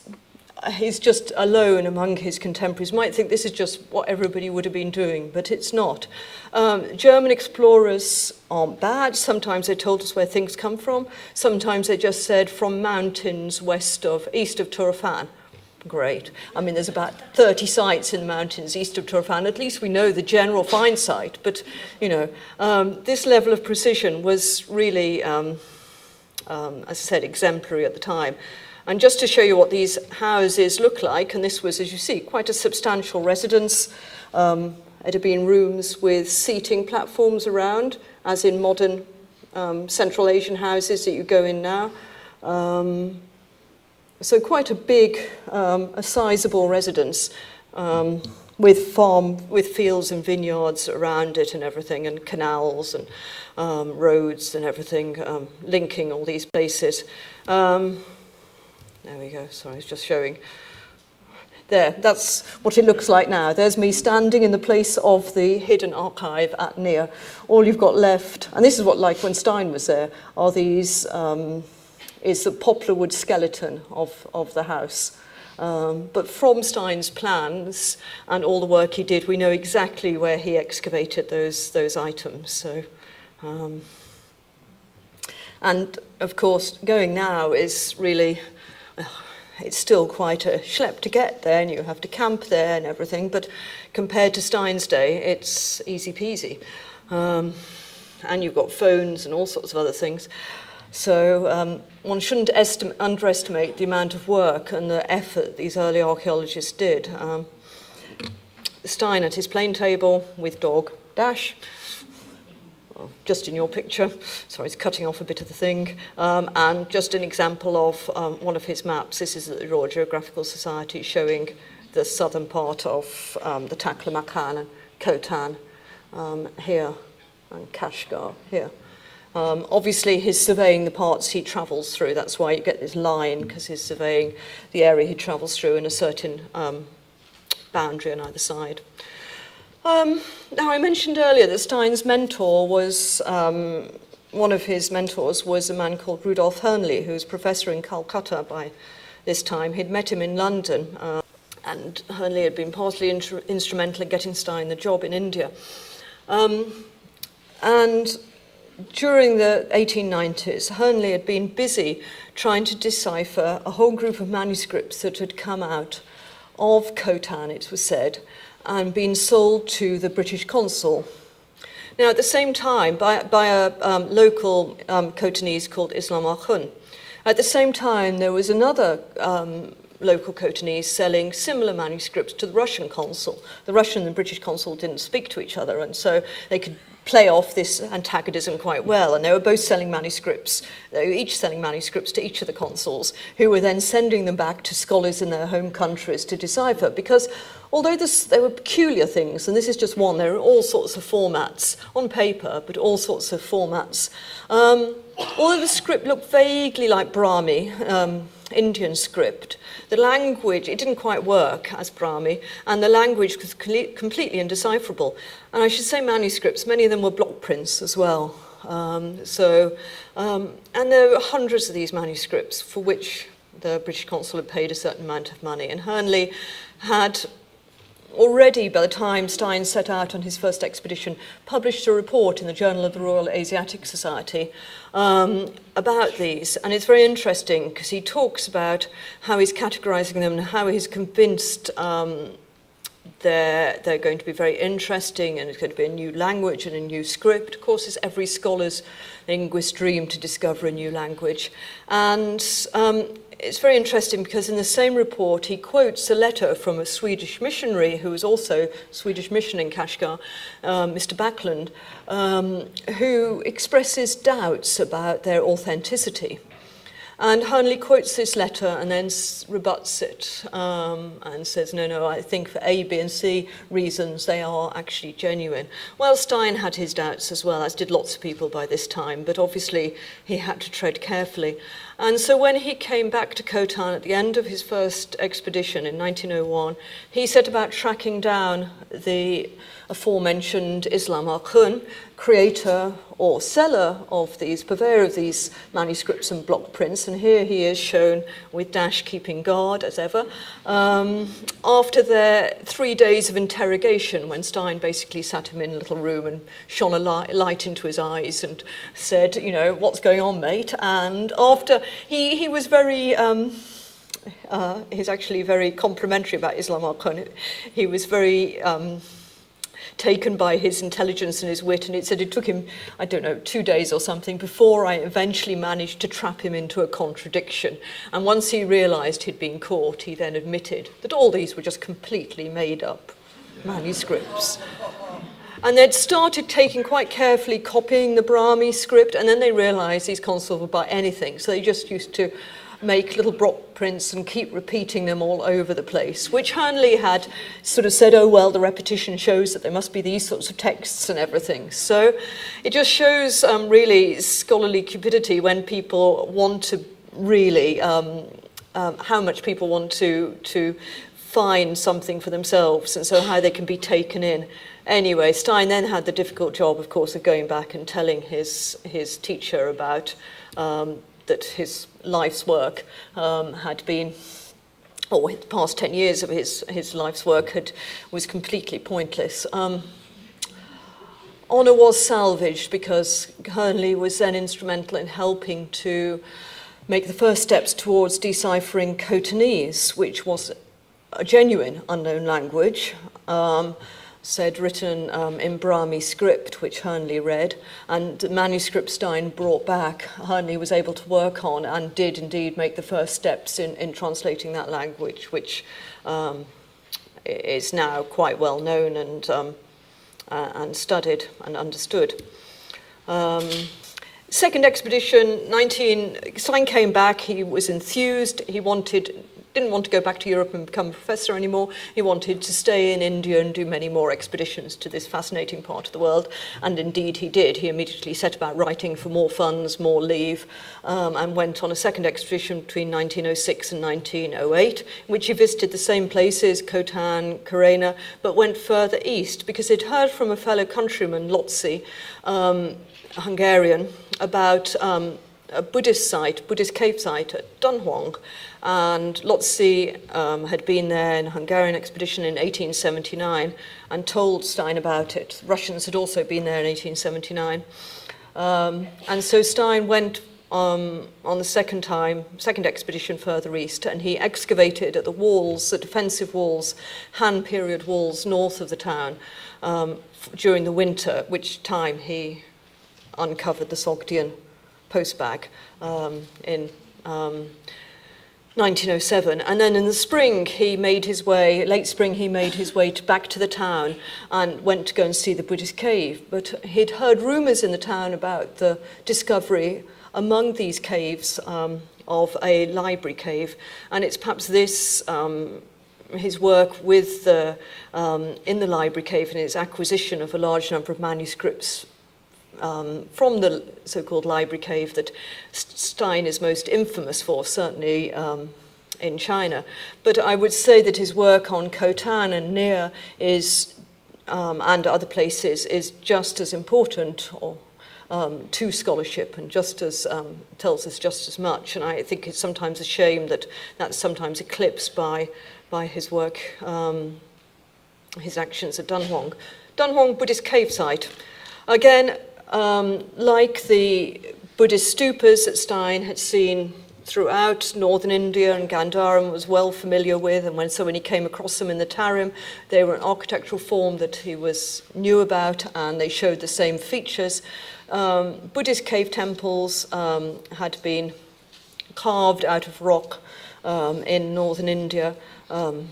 he's just alone among his contemporaries. You might think this is just what everybody would have been doing, but it's not. German explorers aren't bad. Sometimes they told us where things come from. Sometimes they just said from mountains east of Turfan. Great. I mean, there's about 30 sites in the mountains east of Turfan. At least we know the general find site. But, you know, this level of precision was really, as I said, exemplary at the time. And just to show you what these houses look like, and this was, as you see, quite a substantial residence. It had been rooms with seating platforms around, as in modern Central Asian houses that you go in now. So quite a big, a sizable residence with fields and vineyards around it and everything, and canals and roads and everything linking all these places. There we go. Sorry, I was just showing. There, that's what it looks like now. There's me standing in the place of the hidden archive at Near. All you've got left, and this is what, like when Stein was there, are these. Is the poplar wood skeleton of the house. But from Stein's plans and all the work he did, we know exactly where he excavated those items. So, and of course, going now is really, it's still quite a schlep to get there, and you have to camp there and everything. But compared to Stein's day, it's easy peasy. And you've got phones and all sorts of other things. So one shouldn't underestimate the amount of work and the effort these early archaeologists did. Stein at his plane table with dog Dash, just in your picture. Sorry, it's cutting off a bit of the thing. And just an example of one of his maps. This is at the Royal Geographical Society showing the southern part of the Taklamakan and Khotan here, and Kashgar here. Obviously, he's surveying the parts he travels through. That's why you get this line, because he's surveying the area he travels through in a certain boundary on either side. Now, I mentioned earlier that Stein's mentor was, one of his mentors was a man called Rudolf Hernley, who was professor in Calcutta by this time. He'd met him in London, and Hernley had been partly instrumental in getting Stein the job in India. And during the 1890s, Hernley had been busy trying to decipher a whole group of manuscripts that had come out of Khotan, it was said, and been sold to the British consul. Now, at the same time, by a local Khotanese called Islam Akhun. At the same time, there was another local Khotanese selling similar manuscripts to the Russian consul. The Russian and the British consul didn't speak to each other, and so they could play off this antagonism quite well. And they were both selling manuscripts, they were each selling manuscripts to each of the consuls, who were then sending them back to scholars in their home countries to decipher. Because although there were peculiar things, and this is just one, there are all sorts of formats on paper, but all sorts of formats. Although the script looked vaguely like Brahmi, Indian script, the language, it didn't quite work as Brahmi, and the language was completely indecipherable. And I should say manuscripts, many of them were block prints as well. And there were hundreds of these manuscripts for which the British consul had paid a certain amount of money. And Hernley had already, by the time Stein set out on his first expedition, published a report in the Journal of the Royal Asiatic Society about these. And it's very interesting because he talks about how he's categorizing them and how he's convinced they're going to be very interesting, and it's going to be a new language and a new script. Of course, it's every scholar's linguist's dream to discover a new language. And it's very interesting because in the same report he quotes a letter from a Swedish missionary who was also Swedish mission in Kashgar, Mr. Backlund, who expresses doubts about their authenticity. And Hernley quotes this letter and then rebuts it and says, no, I think for A, B, and C reasons they are actually genuine. Well, Stein had his doubts as well, as did lots of people by this time, but obviously he had to tread carefully. And so when he came back to Khotan at the end of his first expedition in 1901, he set about tracking down the aforementioned Islam Akhun, creator or seller of these, purveyor of these manuscripts and block prints. And here he is shown with Dash keeping guard, as ever, after their 3 days of interrogation, when Stein basically sat him in a little room and shone a light into his eyes and said, what's going on, mate? And after, he was very... he's actually very complimentary about Islam Akhun. He was very taken by his intelligence and his wit, and it said it took him, 2 days or something before I eventually managed to trap him into a contradiction. And once he realized he'd been caught, he then admitted that all these were just completely made up manuscripts. And they'd started taking quite carefully copying the Brahmi script, and then they realized these consuls would buy anything, so they just used to make little block prints and keep repeating them all over the place, which Hernley had sort of said, oh, well, the repetition shows that there must be these sorts of texts and everything. So it just shows really scholarly cupidity when people want to really, how much people want to find something for themselves, and so how they can be taken in. Anyway, Stein then had the difficult job, of course, of going back and telling his teacher about that his life's work had been, or the past 10 years of his life's work was completely pointless. Honour was salvaged because Hernley was then instrumental in helping to make the first steps towards deciphering Khotanese, which was a genuine unknown language, written in Brahmi script, which Hernley read, and the manuscript Stein brought back, Hernley was able to work on and did indeed make the first steps in translating that language, which is now quite well known and studied and understood. Second expedition, Stein came back, he was enthused, he didn't want to go back to Europe and become a professor anymore. He wanted to stay in India and do many more expeditions to this fascinating part of the world, and indeed he did. He immediately set about writing for more funds, more leave, and went on a second expedition between 1906 and 1908, in which he visited the same places, Khotan, Karena, but went further east because he'd heard from a fellow countryman, Lotzi, a Hungarian, about a Buddhist cave site at Dunhuang. And Lotzi had been there in a Hungarian expedition in 1879 and told Stein about it. Russians had also been there in 1879. And so Stein went on the second expedition further east, and he excavated at the walls, the defensive walls, Han period walls north of the town during the winter, at which time he uncovered the Sogdian postbag in 1907. And then in the spring, late spring, he made his way back to the town and went to go and see the Buddhist cave. But he'd heard rumors in the town about the discovery among these caves of a library cave. And it's perhaps this, his work with in the library cave and his acquisition of a large number of manuscripts from the so-called library cave that Stein is most infamous for, certainly in China. But I would say that his work on Khotan and Nia is, and other places, is just as important to scholarship and just as tells us just as much. And I think it's sometimes a shame that that's sometimes eclipsed by his work, his actions at Dunhuang. Dunhuang Buddhist cave site. Again, like the Buddhist stupas that Stein had seen throughout northern India and Gandhara was well familiar with, and when he came across them in the Tarim, they were an architectural form that he knew about, and they showed the same features. Buddhist cave temples had been carved out of rock in northern India, in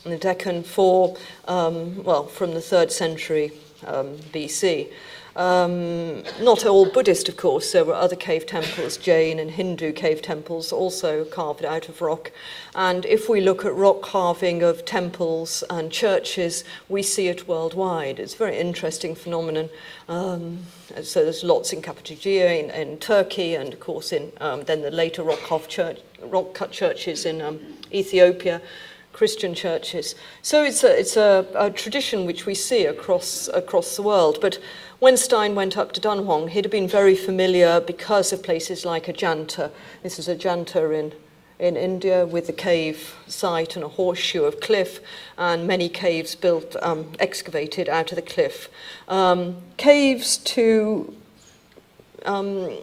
the Deccan from the 3rd century BC. Not all Buddhist, of course. There were other cave temples, Jain and Hindu cave temples, also carved out of rock. And if we look at rock carving of temples and churches, we see it worldwide. It's a very interesting phenomenon. So there's lots in Cappadocia, in Turkey, and of course in then the later rock-cut churches in Ethiopia, Christian churches. So it's a tradition which we see across the world. But when Stein went up to Dunhuang, he'd have been very familiar because of places like Ajanta. This is Ajanta in India, with the cave site and a horseshoe of cliff, and many caves built, excavated out of the cliff. Caves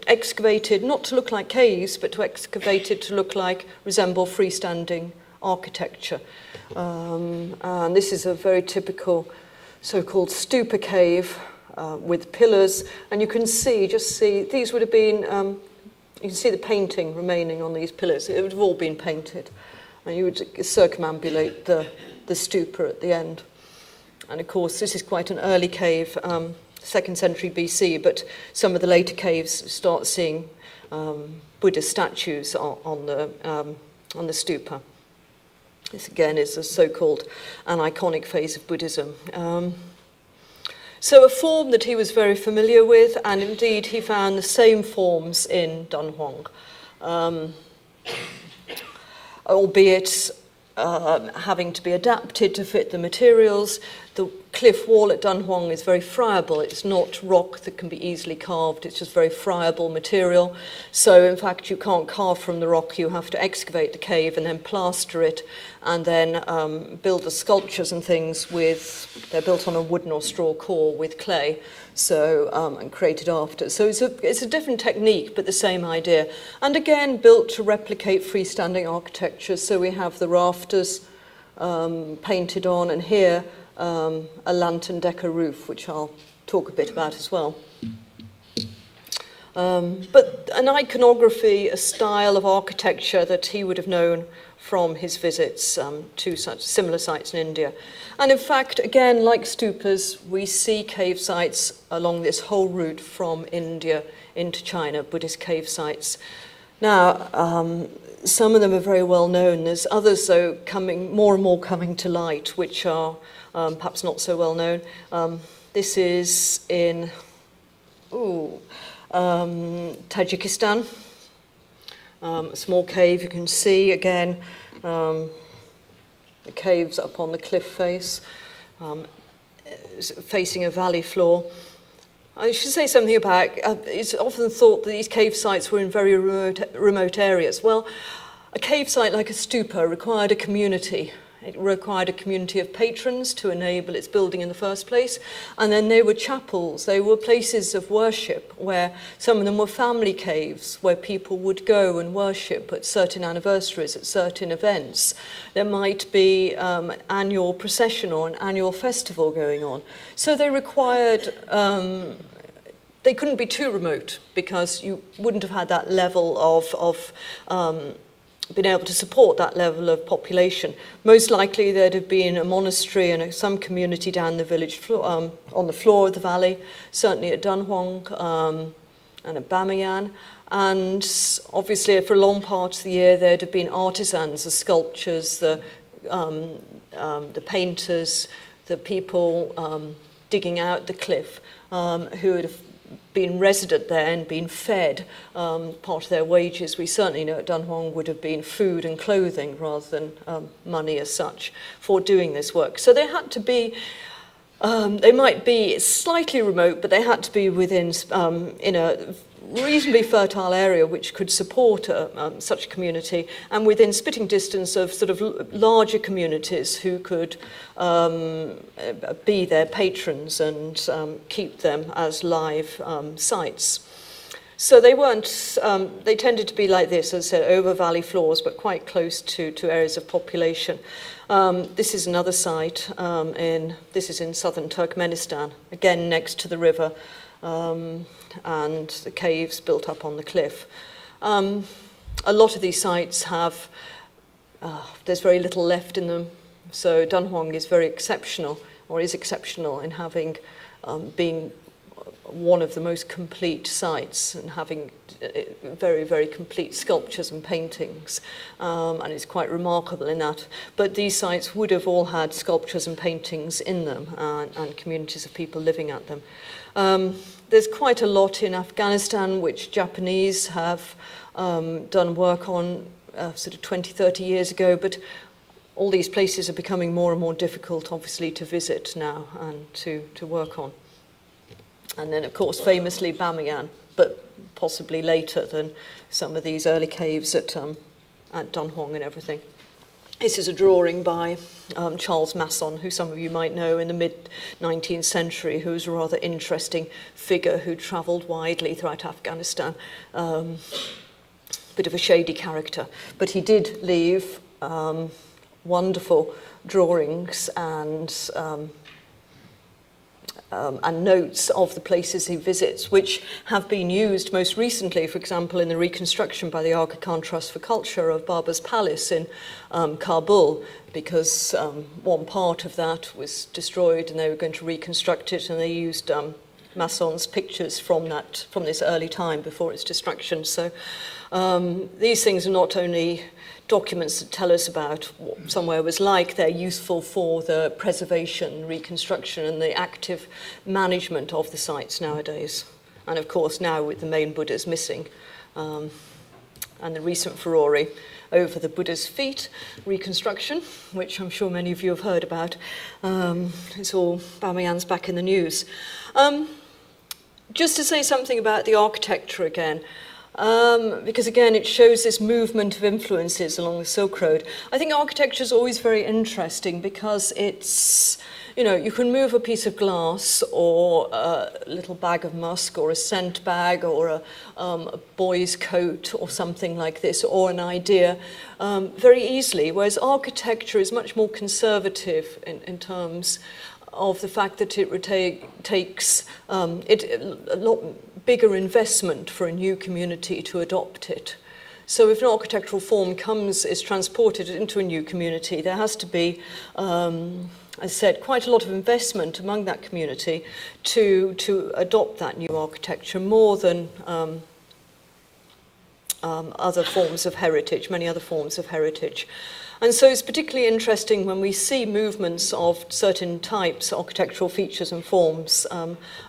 excavated not to look like caves, but excavated to resemble freestanding architecture. And this is a very typical so-called stupa cave with pillars, and you can see, these would have been, you can see the painting remaining on these pillars. It would have all been painted, and you would circumambulate the stupa at the end. And of course, this is quite an early cave, 2nd century BC, but some of the later caves start seeing Buddha statues on the stupa. This again is a so-called an iconic phase of Buddhism. So a form that he was very familiar with, and indeed he found the same forms in Dunhuang, albeit having to be adapted to fit the materials. The cliff wall at Dunhuang is very friable. It's not rock that can be easily carved. It's just very friable material. So in fact, you can't carve from the rock. You have to excavate the cave and then plaster it, and then build the sculptures and things they're built on a wooden or straw core with clay, and created after. So it's a different technique, but the same idea. And again, built to replicate freestanding architecture. So we have the rafters painted on, and here a lantern decker roof, which I'll talk a bit about as well. But an iconography, a style of architecture that he would have known from his visits to such similar sites in India. And in fact, again, like stupas, we see cave sites along this whole route from India into China, Buddhist cave sites. Now, some of them are very well known. There's others, though, more and more coming to light, which are perhaps not so well known. This is in Tajikistan. A small cave, you can see again the caves up on the cliff face, facing a valley floor. I should say something about, it's often thought that these cave sites were in very remote areas. Well, a cave site like a stupa required a community. It required a community of patrons to enable its building in the first place. And then they were chapels. They were places of worship where some of them were family caves where people would go and worship at certain anniversaries, at certain events. There might be an annual procession or an annual festival going on. So they required... they couldn't be too remote because you wouldn't have had that level of been able to support that level of population. Most likely there'd have been a monastery and some community down the village floor, on the floor of the valley, certainly at Dunhuang and at Bamiyan. And obviously for a long part of the year there'd have been artisans, the sculptors, the painters, the people digging out the cliff, who would have been resident there and been fed. Part of their wages, we certainly know at Dunhuang, would have been food and clothing rather than money as such for doing this work. So they had to be, they might be slightly remote, but they had to be within, in a reasonably fertile area which could support such a community, and within spitting distance of sort of larger communities who could be their patrons and keep them as live sites. So they weren't, they tended to be like this, as I said, over valley floors, but quite close to areas of population. This is another site, this is in southern Turkmenistan, again next to the river, and the caves built up on the cliff. A lot of these sites have, there's very little left in them, so Dunhuang is very exceptional, or is exceptional in having been one of the most complete sites and having very, very complete sculptures and paintings, and it's quite remarkable in that. But these sites would have all had sculptures and paintings in them, and communities of people living at them. There's quite a lot in Afghanistan which Japanese have done work on sort of 20, 30 years ago, but all these places are becoming more and more difficult, obviously, to visit now and to work on. And then, of course, famously Bamiyan, but possibly later than some of these early caves at Dunhuang and everything. This is a drawing by Charles Masson, who some of you might know in the mid-19th century, who was a rather interesting figure who travelled widely throughout Afghanistan. Bit of a shady character, but he did leave wonderful drawings and notes of the places he visits, which have been used most recently, for example, in the reconstruction by the Aga Khan Trust for Culture of Babur's Palace in Kabul, because one part of that was destroyed and they were going to reconstruct it, and they used Masson's pictures from this early time before its destruction. So these things are not only documents that tell us about what somewhere was like, they're useful for the preservation, reconstruction, and the active management of the sites nowadays. And of course, now with the main Buddhas missing, and the recent furore over the Buddha's feet reconstruction, which I'm sure many of you have heard about. It's all Bamiyan's back in the news. Just to say something about the architecture again, because again it shows this movement of influences along the Silk Road. I think architecture is always very interesting because it's, you know, you can move a piece of glass or a little bag of musk or a scent bag or a boy's coat or something like this, or an idea very easily, whereas architecture is much more conservative in terms of the fact that it takes a lot bigger investment for a new community to adopt it. So if an architectural form is transported into a new community, there has to be, as I said, quite a lot of investment among that community to adopt that new architecture, more than other forms of heritage, many other forms of heritage. And so it's particularly interesting when we see movements of certain types, architectural features and forms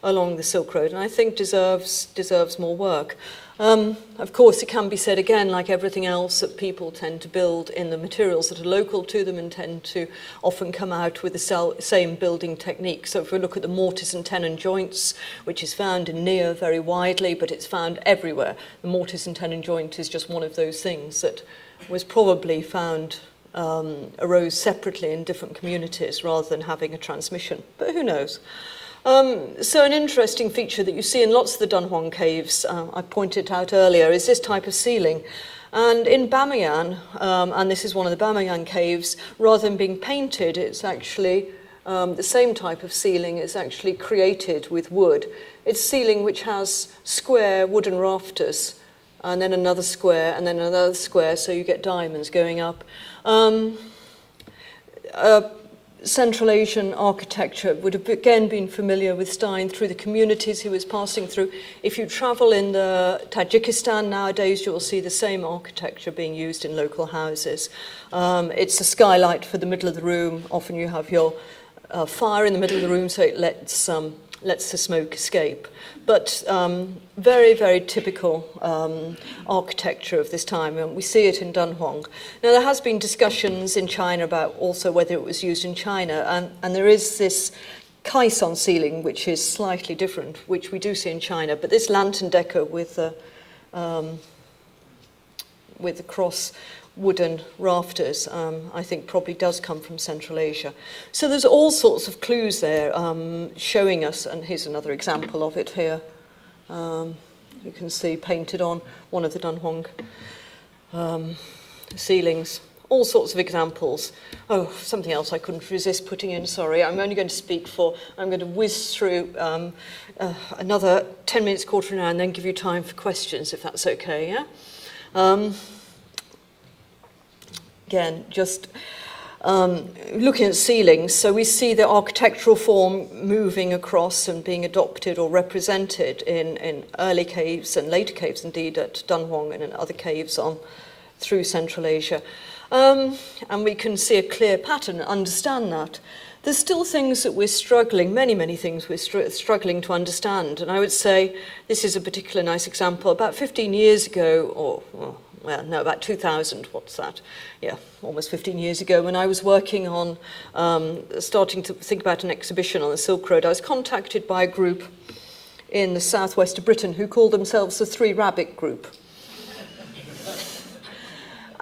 along the Silk Road, and I think deserves more work. Of course, it can be said again, like everything else, that people tend to build in the materials that are local to them and tend to often come out with the same building technique. So if we look at the mortise and tenon joints, which is found in Nia very widely, but it's found everywhere. The mortise and tenon joint is just one of those things that was probably found arose separately in different communities rather than having a transmission. But who knows? So an interesting feature that you see in lots of the Dunhuang caves, I pointed out earlier, is this type of ceiling. And in Bamiyan, and this is one of the Bamiyan caves, rather than being painted, it's actually the same type of ceiling is actually created with wood. It's ceiling which has square wooden rafters, and then another square, and then another square, so you get diamonds going up. Central Asian architecture would have again been familiar with Stein through the communities he was passing through. If you travel in the Tajikistan nowadays, you'll see the same architecture being used in local houses. It's a skylight for the middle of the room. Often you have your fire in the middle of the room so it lets the smoke escape. But very, very typical architecture of this time, and we see it in Dunhuang. Now, there has been discussions in China about also whether it was used in China, and there is this caisson ceiling, which is slightly different, which we do see in China, but this lantern deco with the cross wooden rafters, I think probably does come from Central Asia. So there's all sorts of clues there showing us, and here's another example of it here. You can see painted on one of the Dunhuang ceilings. All sorts of examples. Oh, something else I couldn't resist putting in, sorry. I'm only going to I'm going to whiz through another 10 minutes, quarter of an hour, and then give you time for questions, if that's okay, yeah? Again, just looking at ceilings, so we see the architectural form moving across and being adopted or represented in early caves and later caves, indeed, at Dunhuang and in other caves through Central Asia. And we can see a clear pattern and understand that. There's still things that we're struggling, many things we're struggling to understand. And I would say this is a particular nice example. About 15 years ago, about 2000, what's that? Yeah, almost 15 years ago, when I was working on starting to think about an exhibition on the Silk Road, I was contacted by a group in the southwest of Britain who called themselves the Three Rabbit Group.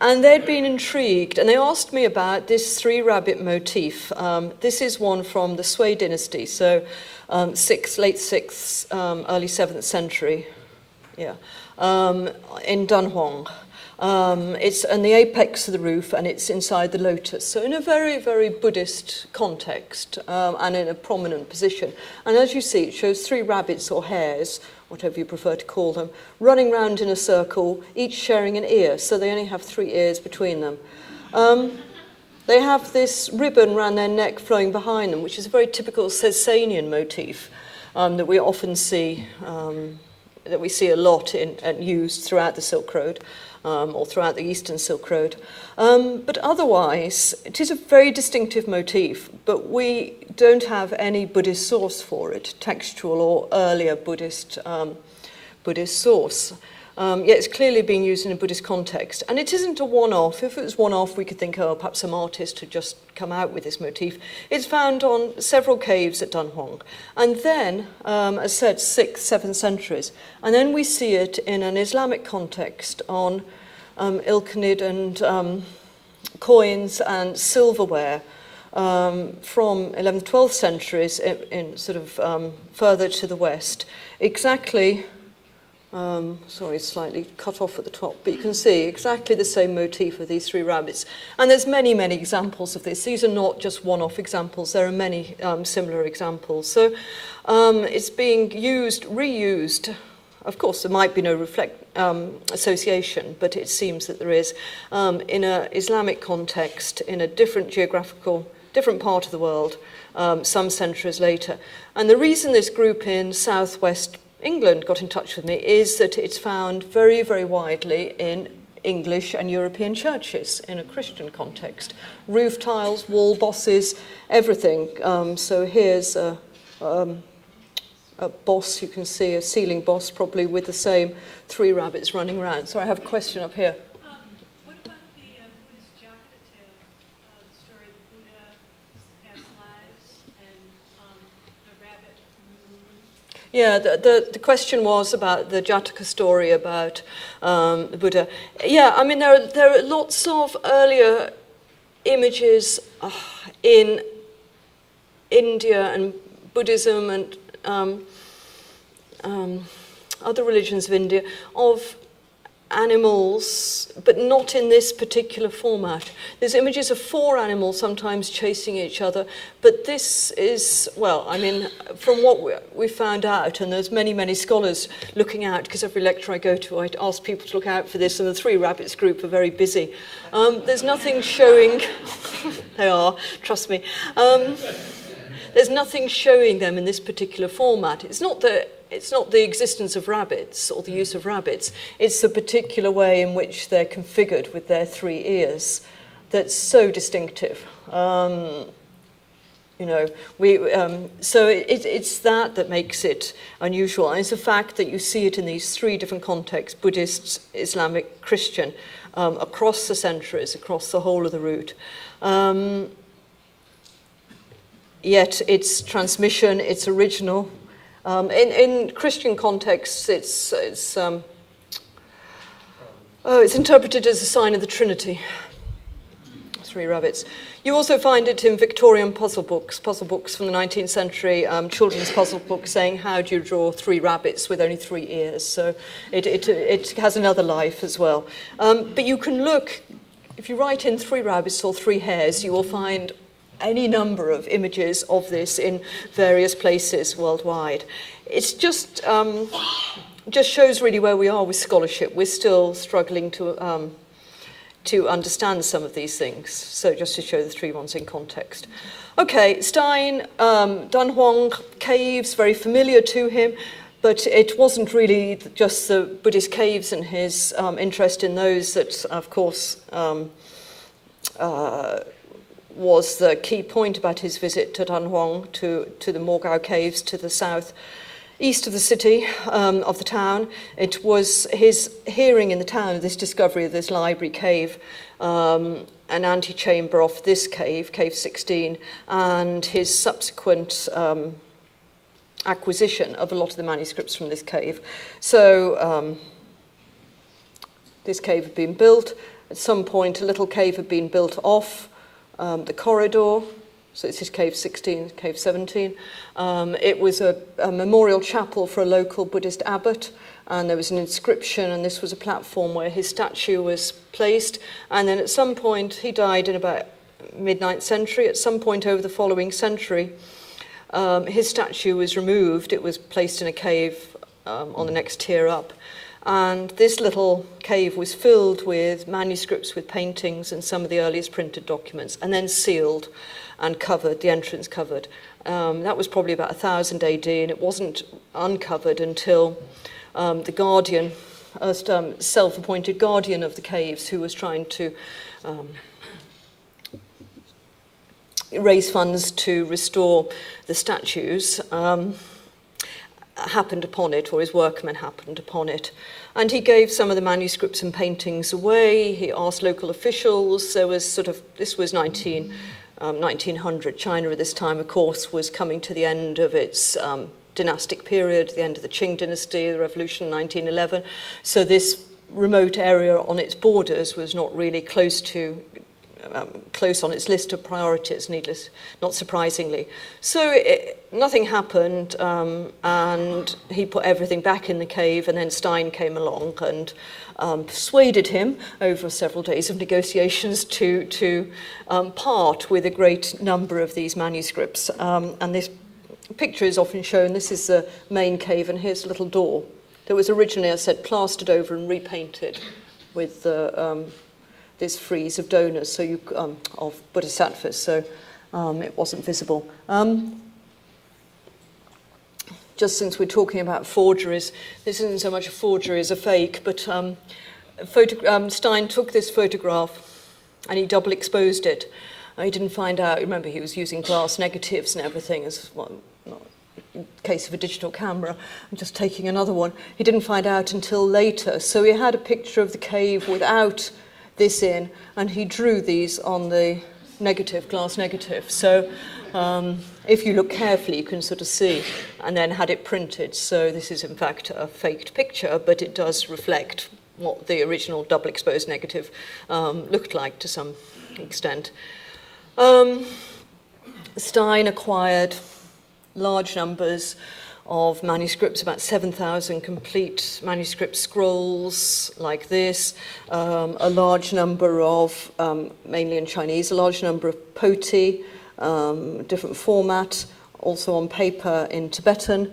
And they'd been intrigued, and they asked me about this three rabbit motif. This is one from the Sui dynasty, so late 6th, early 7th century, in Dunhuang. It's on the apex of the roof, and it's inside the lotus. So in a very, very Buddhist context, and in a prominent position. And as you see, it shows three rabbits or hares, whatever you prefer to call them, running round in a circle, each sharing an ear, so they only have 3 ears between them. They have this ribbon around their neck flowing behind them, which is a very typical Sasanian motif that we often see, that we see a lot and used throughout the Silk Road, or throughout the Eastern Silk Road. But otherwise, it is a very distinctive motif, but we don't have any Buddhist source for it, textual or earlier Buddhist source. Yet it's clearly being used in a Buddhist context. And it isn't a one-off. If it was one-off, we could think, perhaps some artist had just come out with this motif. It's found on several caves at Dunhuang. And then, as said, 6th, 7th centuries. And then we see it in an Islamic context on Ilkhanid and coins and silverware from 11th, 12th centuries in sort of further to the west. Exactly, sorry, slightly cut off at the top, but you can see exactly the same motif of these three rabbits. And there's many examples of this. These are not just one-off examples. There are many similar examples. So it's being used, reused. Of course, there might be no association, but it seems that there is in an Islamic context, in a different part of the world, some centuries later. And the reason this group in southwest England got in touch with me is that it's found very, very widely in English and European churches in a Christian context. Roof tiles, wall bosses, everything. So here's a boss, you can see a ceiling boss probably with the same three rabbits running around. So I have a question up here. What about the Buddhist Jataka tale, the story of Buddha, past lives, and the rabbit moon? Yeah, the question was about the Jataka story about the Buddha. Yeah, I mean, there are lots of earlier images in India and Buddhism and other religions of India of animals, but not in this particular format. There's images of 4 animals sometimes chasing each other, but this is, well, I mean, from what we found out, and there's many, many scholars looking out, because every lecture I go to, I ask people to look out for this, and the 3 Rabbits group are very busy. There's nothing showing, they are, trust me, there's nothing showing them in this particular format. It's not the existence of rabbits or the use of rabbits, it's the particular way in which they're configured with their 3 ears that's so distinctive. So it's that makes it unusual. And it's the fact that you see it in these 3 different contexts, Buddhist, Islamic, Christian, across the centuries, across the whole of the route. Yet its transmission, its original. In Christian contexts, it's interpreted as a sign of the Trinity. 3 rabbits. You also find it in Victorian puzzle books from the 19th century, children's puzzle books saying how do you draw 3 rabbits with only 3 ears. So it has another life as well. But you can look, if you write in 3 rabbits or 3 hares, you will find any number of images of this in various places worldwide. It's just shows really where we are with scholarship. We're still struggling to understand some of these things. So just to show the 3 ones in context. Okay, Stein, Dunhuang caves, very familiar to him, but it wasn't really just the Buddhist caves and his interest in those that, of course, was the key point about his visit to Dunhuang, to the Mogao caves to the south east of the city, of the town. It was his hearing in the town of this discovery of this library cave, an antechamber off this cave, Cave 16, and his subsequent acquisition of a lot of the manuscripts from this cave. So this cave had been built. At some point, a little cave had been built off the corridor. So this is Cave 16, Cave 17. It was a memorial chapel for a local Buddhist abbot, and there was an inscription, and this was a platform where his statue was placed. And then at some point, he died in about mid-9th century. At some point over the following century, his statue was removed. It was placed in a cave on the next tier up. And this little cave was filled with manuscripts, with paintings, and some of the earliest printed documents, and then sealed and covered, the entrance covered. That was probably about 1000 AD, and it wasn't uncovered until the guardian, self-appointed guardian of the caves, who was trying to raise funds to restore the statues, happened upon it, or his workmen happened upon it. And he gave some of the manuscripts and paintings away. He asked local officials. There was this was 1900. China at this time, of course, was coming to the end of its dynastic period, the end of the Qing dynasty, the revolution in 1911. So this remote area on its borders was not really close on its list of priorities, not surprisingly. So nothing happened, and he put everything back in the cave, and then Stein came along and persuaded him over several days of negotiations to part with a great number of these manuscripts. And this picture is often shown. This is the main cave, and here's a little door that was originally, as I said, plastered over and repainted with this frieze of donors, so of bodhisattvas, so it wasn't visible. Just since we're talking about forgeries, this isn't so much a forgery as a fake, but Stein took this photograph and he double exposed it. He didn't find out, remember he was using glass negatives and everything, as well, not in case of a digital camera. I'm just taking another one. He didn't find out until later, so he had a picture of the cave without this in, and he drew these on the negative, glass negative. So if you look carefully, you can sort of see, and then had it printed. So this is in fact a faked picture, but it does reflect what the original double exposed negative looked like to some extent. Stein acquired large numbers of manuscripts, about 7,000 complete manuscript scrolls like this, a large number of, mainly in Chinese, a large number of poti, different format, also on paper in Tibetan,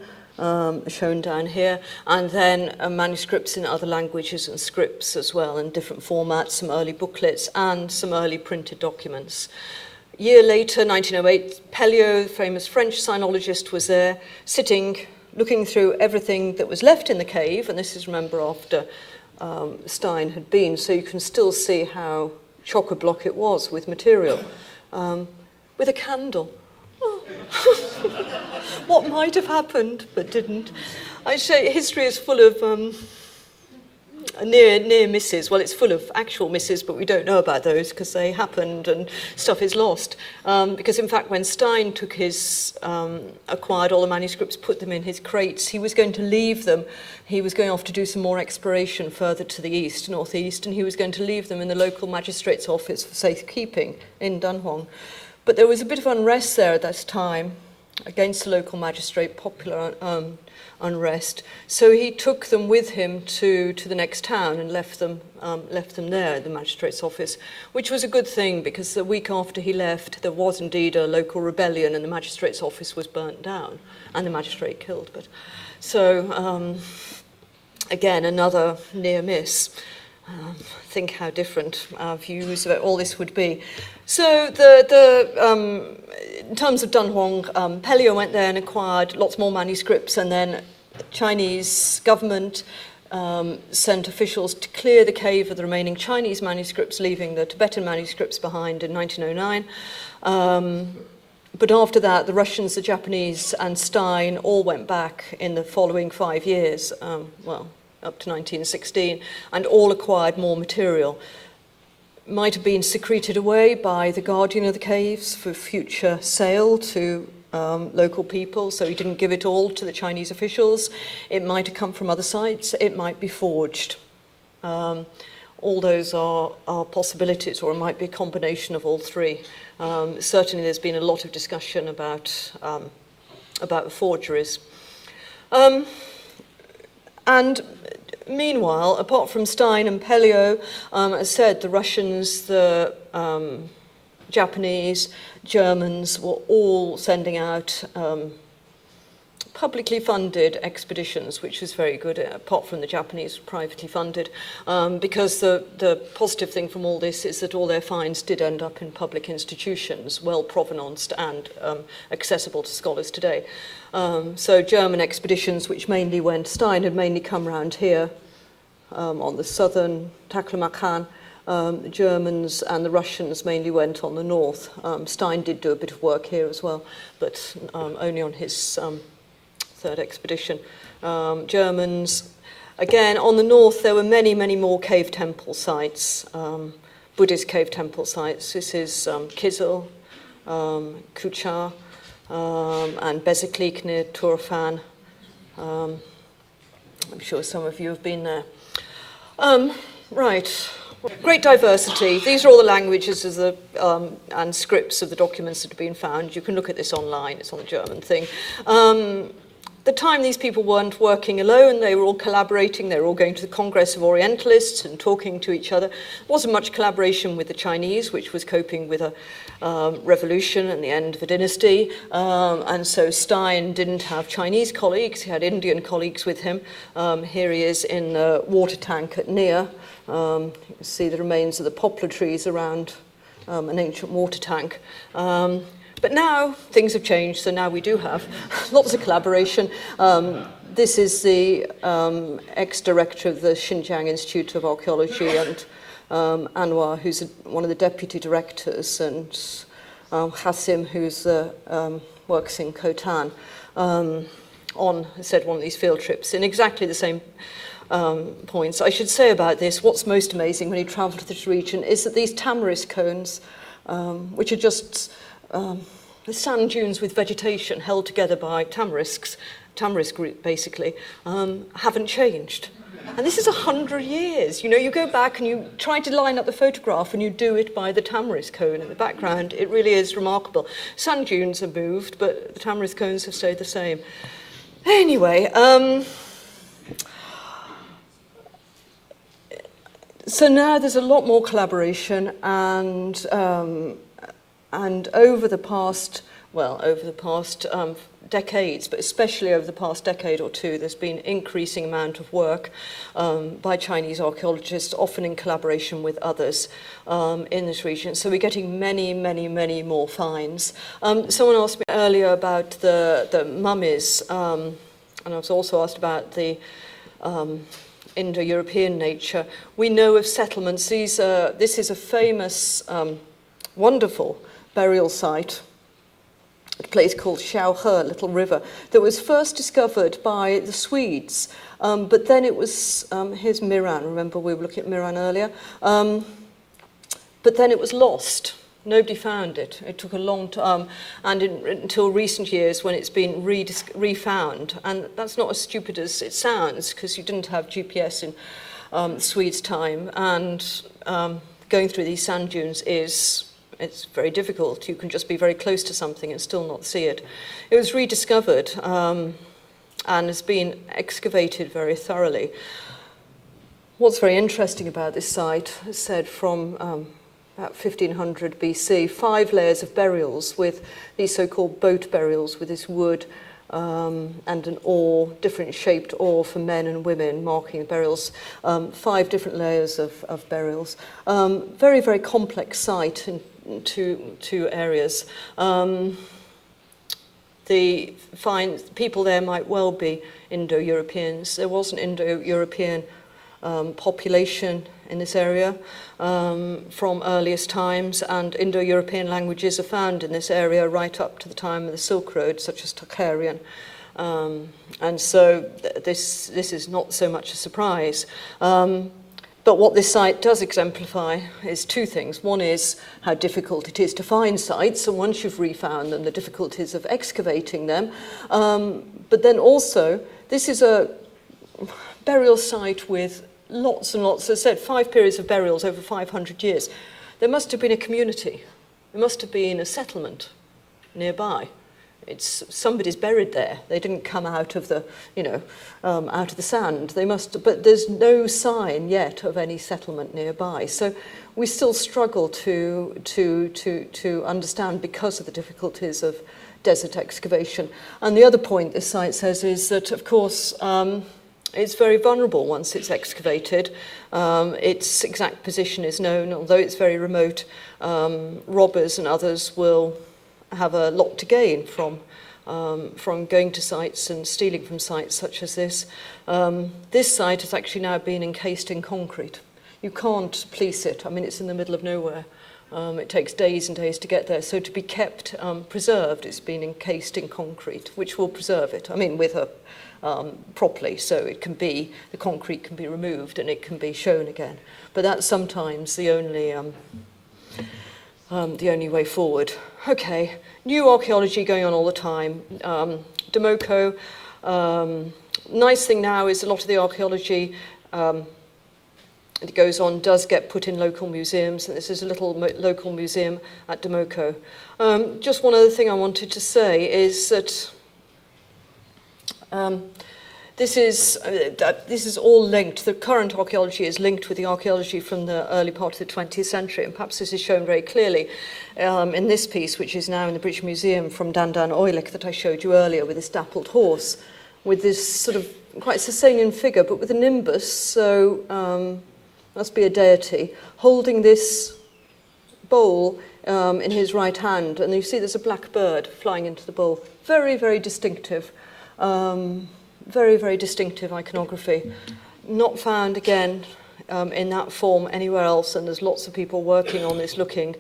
shown down here, and then manuscripts in other languages and scripts as well, in different formats, some early booklets and some early printed documents. A year later, 1908, Pelliot, the famous French sinologist, was there, sitting, looking through everything that was left in the cave, and this is, remember, after Stein had been, so you can still see how chock-a-block it was with material, with a candle. Oh. What might have happened, but didn't. I say history is full of near misses. Well, it's full of actual misses, but we don't know about those because they happened and stuff is lost. Because in fact, when Stein took his, acquired all the manuscripts, put them in his crates, he was going to leave them. He was going off to do some more exploration further to the east, northeast, and he was going to leave them in the local magistrate's office for safekeeping in Dunhuang. But there was a bit of unrest there at that time against the local magistrate, popular unrest. So he took them with him to the next town and left them there at the magistrate's office, which was a good thing because the week after he left, there was indeed a local rebellion and the magistrate's office was burnt down and the magistrate killed. But so again, another near miss. Think how different our views about all this would be. So in terms of Dunhuang, Pelliot went there and acquired lots more manuscripts, and then the Chinese government sent officials to clear the cave of the remaining Chinese manuscripts, leaving the Tibetan manuscripts behind in 1909. But after that, the Russians, the Japanese, and Stein all went back in the following 5 years, up to 1916, and all acquired more material. Might have been secreted away by the guardian of the caves for future sale to local people, so he didn't give it all to the Chinese officials. It might have come from other sites, it might be forged. All those are possibilities, or it might be a combination of all three. Certainly there's been a lot of discussion about forgeries. And meanwhile, apart from Stein and Pelliot, as said, the Russians, the Japanese, Germans were all sending out publicly funded expeditions, which was very good, apart from the Japanese, privately funded, because the positive thing from all this is that all their finds did end up in public institutions, well provenanced and accessible to scholars today. So German expeditions, which mainly went, Stein had mainly come around here on the southern Taklamakan. The Germans and the Russians mainly went on the north. Stein did do a bit of work here as well, but only on his third expedition. Germans, again, on the north, there were many, many more cave temple sites, Buddhist cave temple sites. This is Kizil, Kuchar, and Bezeklik near Turfan. I'm sure some of you have been there. Right. Great diversity. These are all the languages of the, and scripts of the documents that have been found. You can look at this online. It's on the German thing. The time these people weren't working alone, they were all collaborating, they were all going to the Congress of Orientalists and talking to each other. There wasn't much collaboration with the Chinese, which was coping with a revolution and the end of a dynasty, and so Stein didn't have Chinese colleagues, he had Indian colleagues with him. Here he is in the water tank at Nia. You can see the remains of the poplar trees around an ancient water tank. But now things have changed, so now we do have lots of collaboration. This is the ex-director of the Xinjiang Institute of Archaeology, and Anwar, who's one of the deputy directors, and Hassim, who's works in Khotan, on, I said, one of these field trips in exactly the same points. I should say about this, what's most amazing when you travel to this region is that these tamarisk cones, which are just the sand dunes with vegetation held together by tamarisk root basically, haven't changed. And this is 100 years. You know, you go back and you try to line up the photograph and you do it by the tamarisk cone in the background. It really is remarkable. Sand dunes have moved, but the tamarisk cones have stayed the same. Anyway, so now there's a lot more collaboration, and over the past decades, but especially over the past decade or two, there's been increasing amount of work by Chinese archaeologists, often in collaboration with others in this region. So we're getting many, many, many more finds. Someone asked me earlier about the mummies, and I was also asked about the Indo-European nature. We know of settlements. This is a famous, wonderful burial site, a place called Xiaohe, Little River, that was first discovered by the Swedes, but then it was, here's Miran, remember we were looking at Miran earlier, but then it was lost. Nobody found it. It took a long time, and until recent years when it's been refound. And that's not as stupid as it sounds, because you didn't have GPS in Swedes' time, and going through these sand dunes it's very difficult. You can just be very close to something and still not see it. It was rediscovered and has been excavated very thoroughly. What's very interesting about this site, as said, from about 1500 BC, 5 layers of burials with these so-called boat burials with this wood and an oar, different shaped oar for men and women marking the burials, 5 different layers of burials. Very, very complex site in two areas. The people there might well be Indo-Europeans. There was an Indo-European population in this area from earliest times, and Indo-European languages are found in this area right up to the time of the Silk Road, such as Tocharian. And so this is not so much a surprise. But what this site does exemplify is 2 things. One is how difficult it is to find sites, and once you've refound them, the difficulties of excavating them. But then also, this is a burial site with lots and lots, as I said, 5 periods of burials over 500 years. There must have been a community. There must have been a settlement nearby. Somebody's buried there. They didn't come out of the, out of the sand. But there's no sign yet of any settlement nearby. So we still struggle to understand because of the difficulties of desert excavation. And the other point this site says is that, of course, it's very vulnerable once it's excavated. Its exact position is known, although it's very remote. Robbers and others will have a lot to gain from going to sites and stealing from sites such as this. This site has actually now been encased in concrete. You can't police it. I mean, it's in the middle of nowhere. It takes days and days to get there. So to be kept preserved, it's been encased in concrete, which will preserve it. I mean, with a properly, so the concrete can be removed and it can be shown again. But that's sometimes the only way forward. Okay, new archaeology going on all the time. Domoko, nice thing now is a lot of the archaeology that goes on does get put in local museums, and this is a little local museum at Domoko. Just one other thing I wanted to say is that this is all linked. The current archaeology is linked with the archaeology from the early part of the 20th century, and perhaps this is shown very clearly in this piece, which is now in the British Museum from Dandan Oilik that I showed you earlier, with this dappled horse, with this sort of quite Sasanian figure, but with a nimbus, so must be a deity, holding this bowl in his right hand, and you see there's a black bird flying into the bowl. Very, very distinctive. Very, very distinctive iconography. Not found again in that form anywhere else, and there's lots of people working on this looking.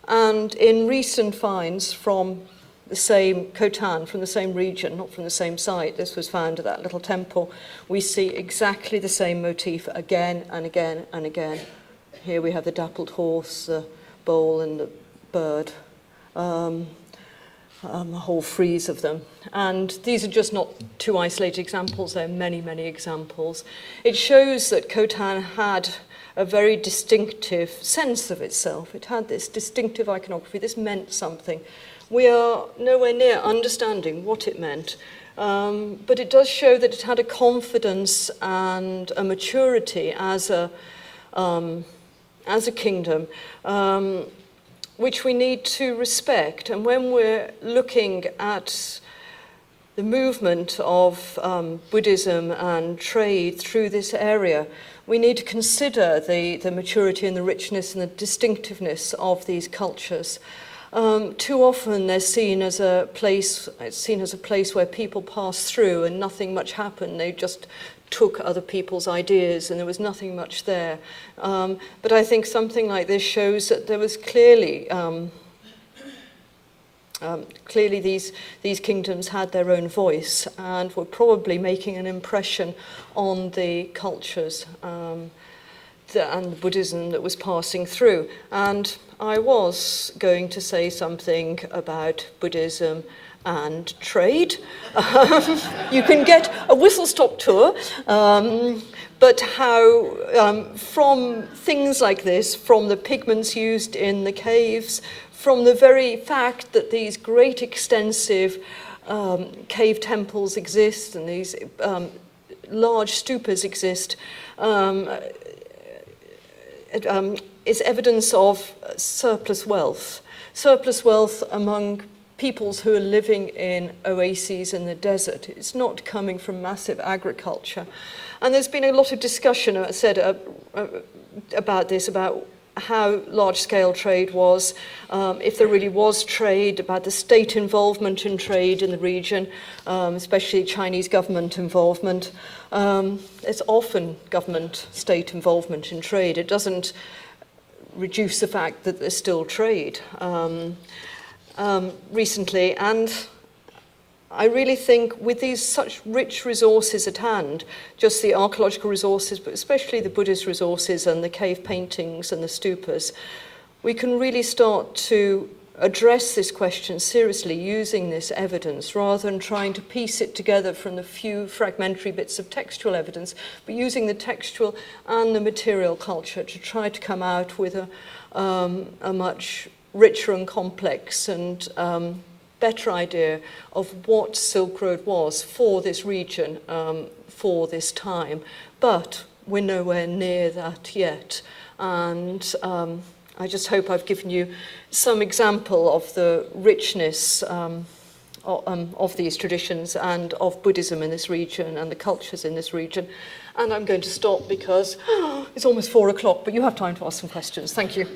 And in recent finds from the same Khotan, from the same region, not from the same site, this was found at that little temple, we see exactly the same motif again and again and again. Here we have the dappled horse, the bowl and the bird. a whole frieze of them. And these are just not two isolated examples, there are many, many examples. It shows that Khotan had a very distinctive sense of itself. It had this distinctive iconography. This meant something. We are nowhere near understanding what it meant, but it does show that it had a confidence and a maturity as a kingdom, which we need to respect. And when we're looking at the movement of Buddhism and trade through this area, we need to consider the maturity and the richness and the distinctiveness of these cultures. Too often they're seen as a place, where people pass through and nothing much happened. They just took other people's ideas and there was nothing much there. But I think something like this shows that there was clearly these kingdoms had their own voice and were probably making an impression on the cultures and the Buddhism that was passing through. And I was going to say something about Buddhism and trade. You can get a whistle-stop tour, but how from things like this, from the pigments used in the caves, from the very fact that these great extensive cave temples exist and these large stupas exist, is evidence of surplus wealth among peoples who are living in oases in the desert. It's not coming from massive agriculture. And there's been a lot of discussion, I said, about this, about how large-scale trade was, if there really was trade, about the state involvement in trade in the region, especially Chinese government involvement. There's often government-state involvement in trade. It doesn't reduce the fact that there's still trade recently. And I really think with these such rich resources at hand, just the archaeological resources, but especially the Buddhist resources and the cave paintings and the stupas, we can really start to address this question seriously using this evidence rather than trying to piece it together from the few fragmentary bits of textual evidence, but using the textual and the material culture to try to come out with a much richer and complex and better idea of what Silk Road was for this region, for this time. But we're nowhere near that yet. And I just hope I've given you some example of the richness of these traditions and of Buddhism in this region and the cultures in this region. And I'm going to stop because it's almost 4 o'clock, but you have time to ask some questions. Thank you.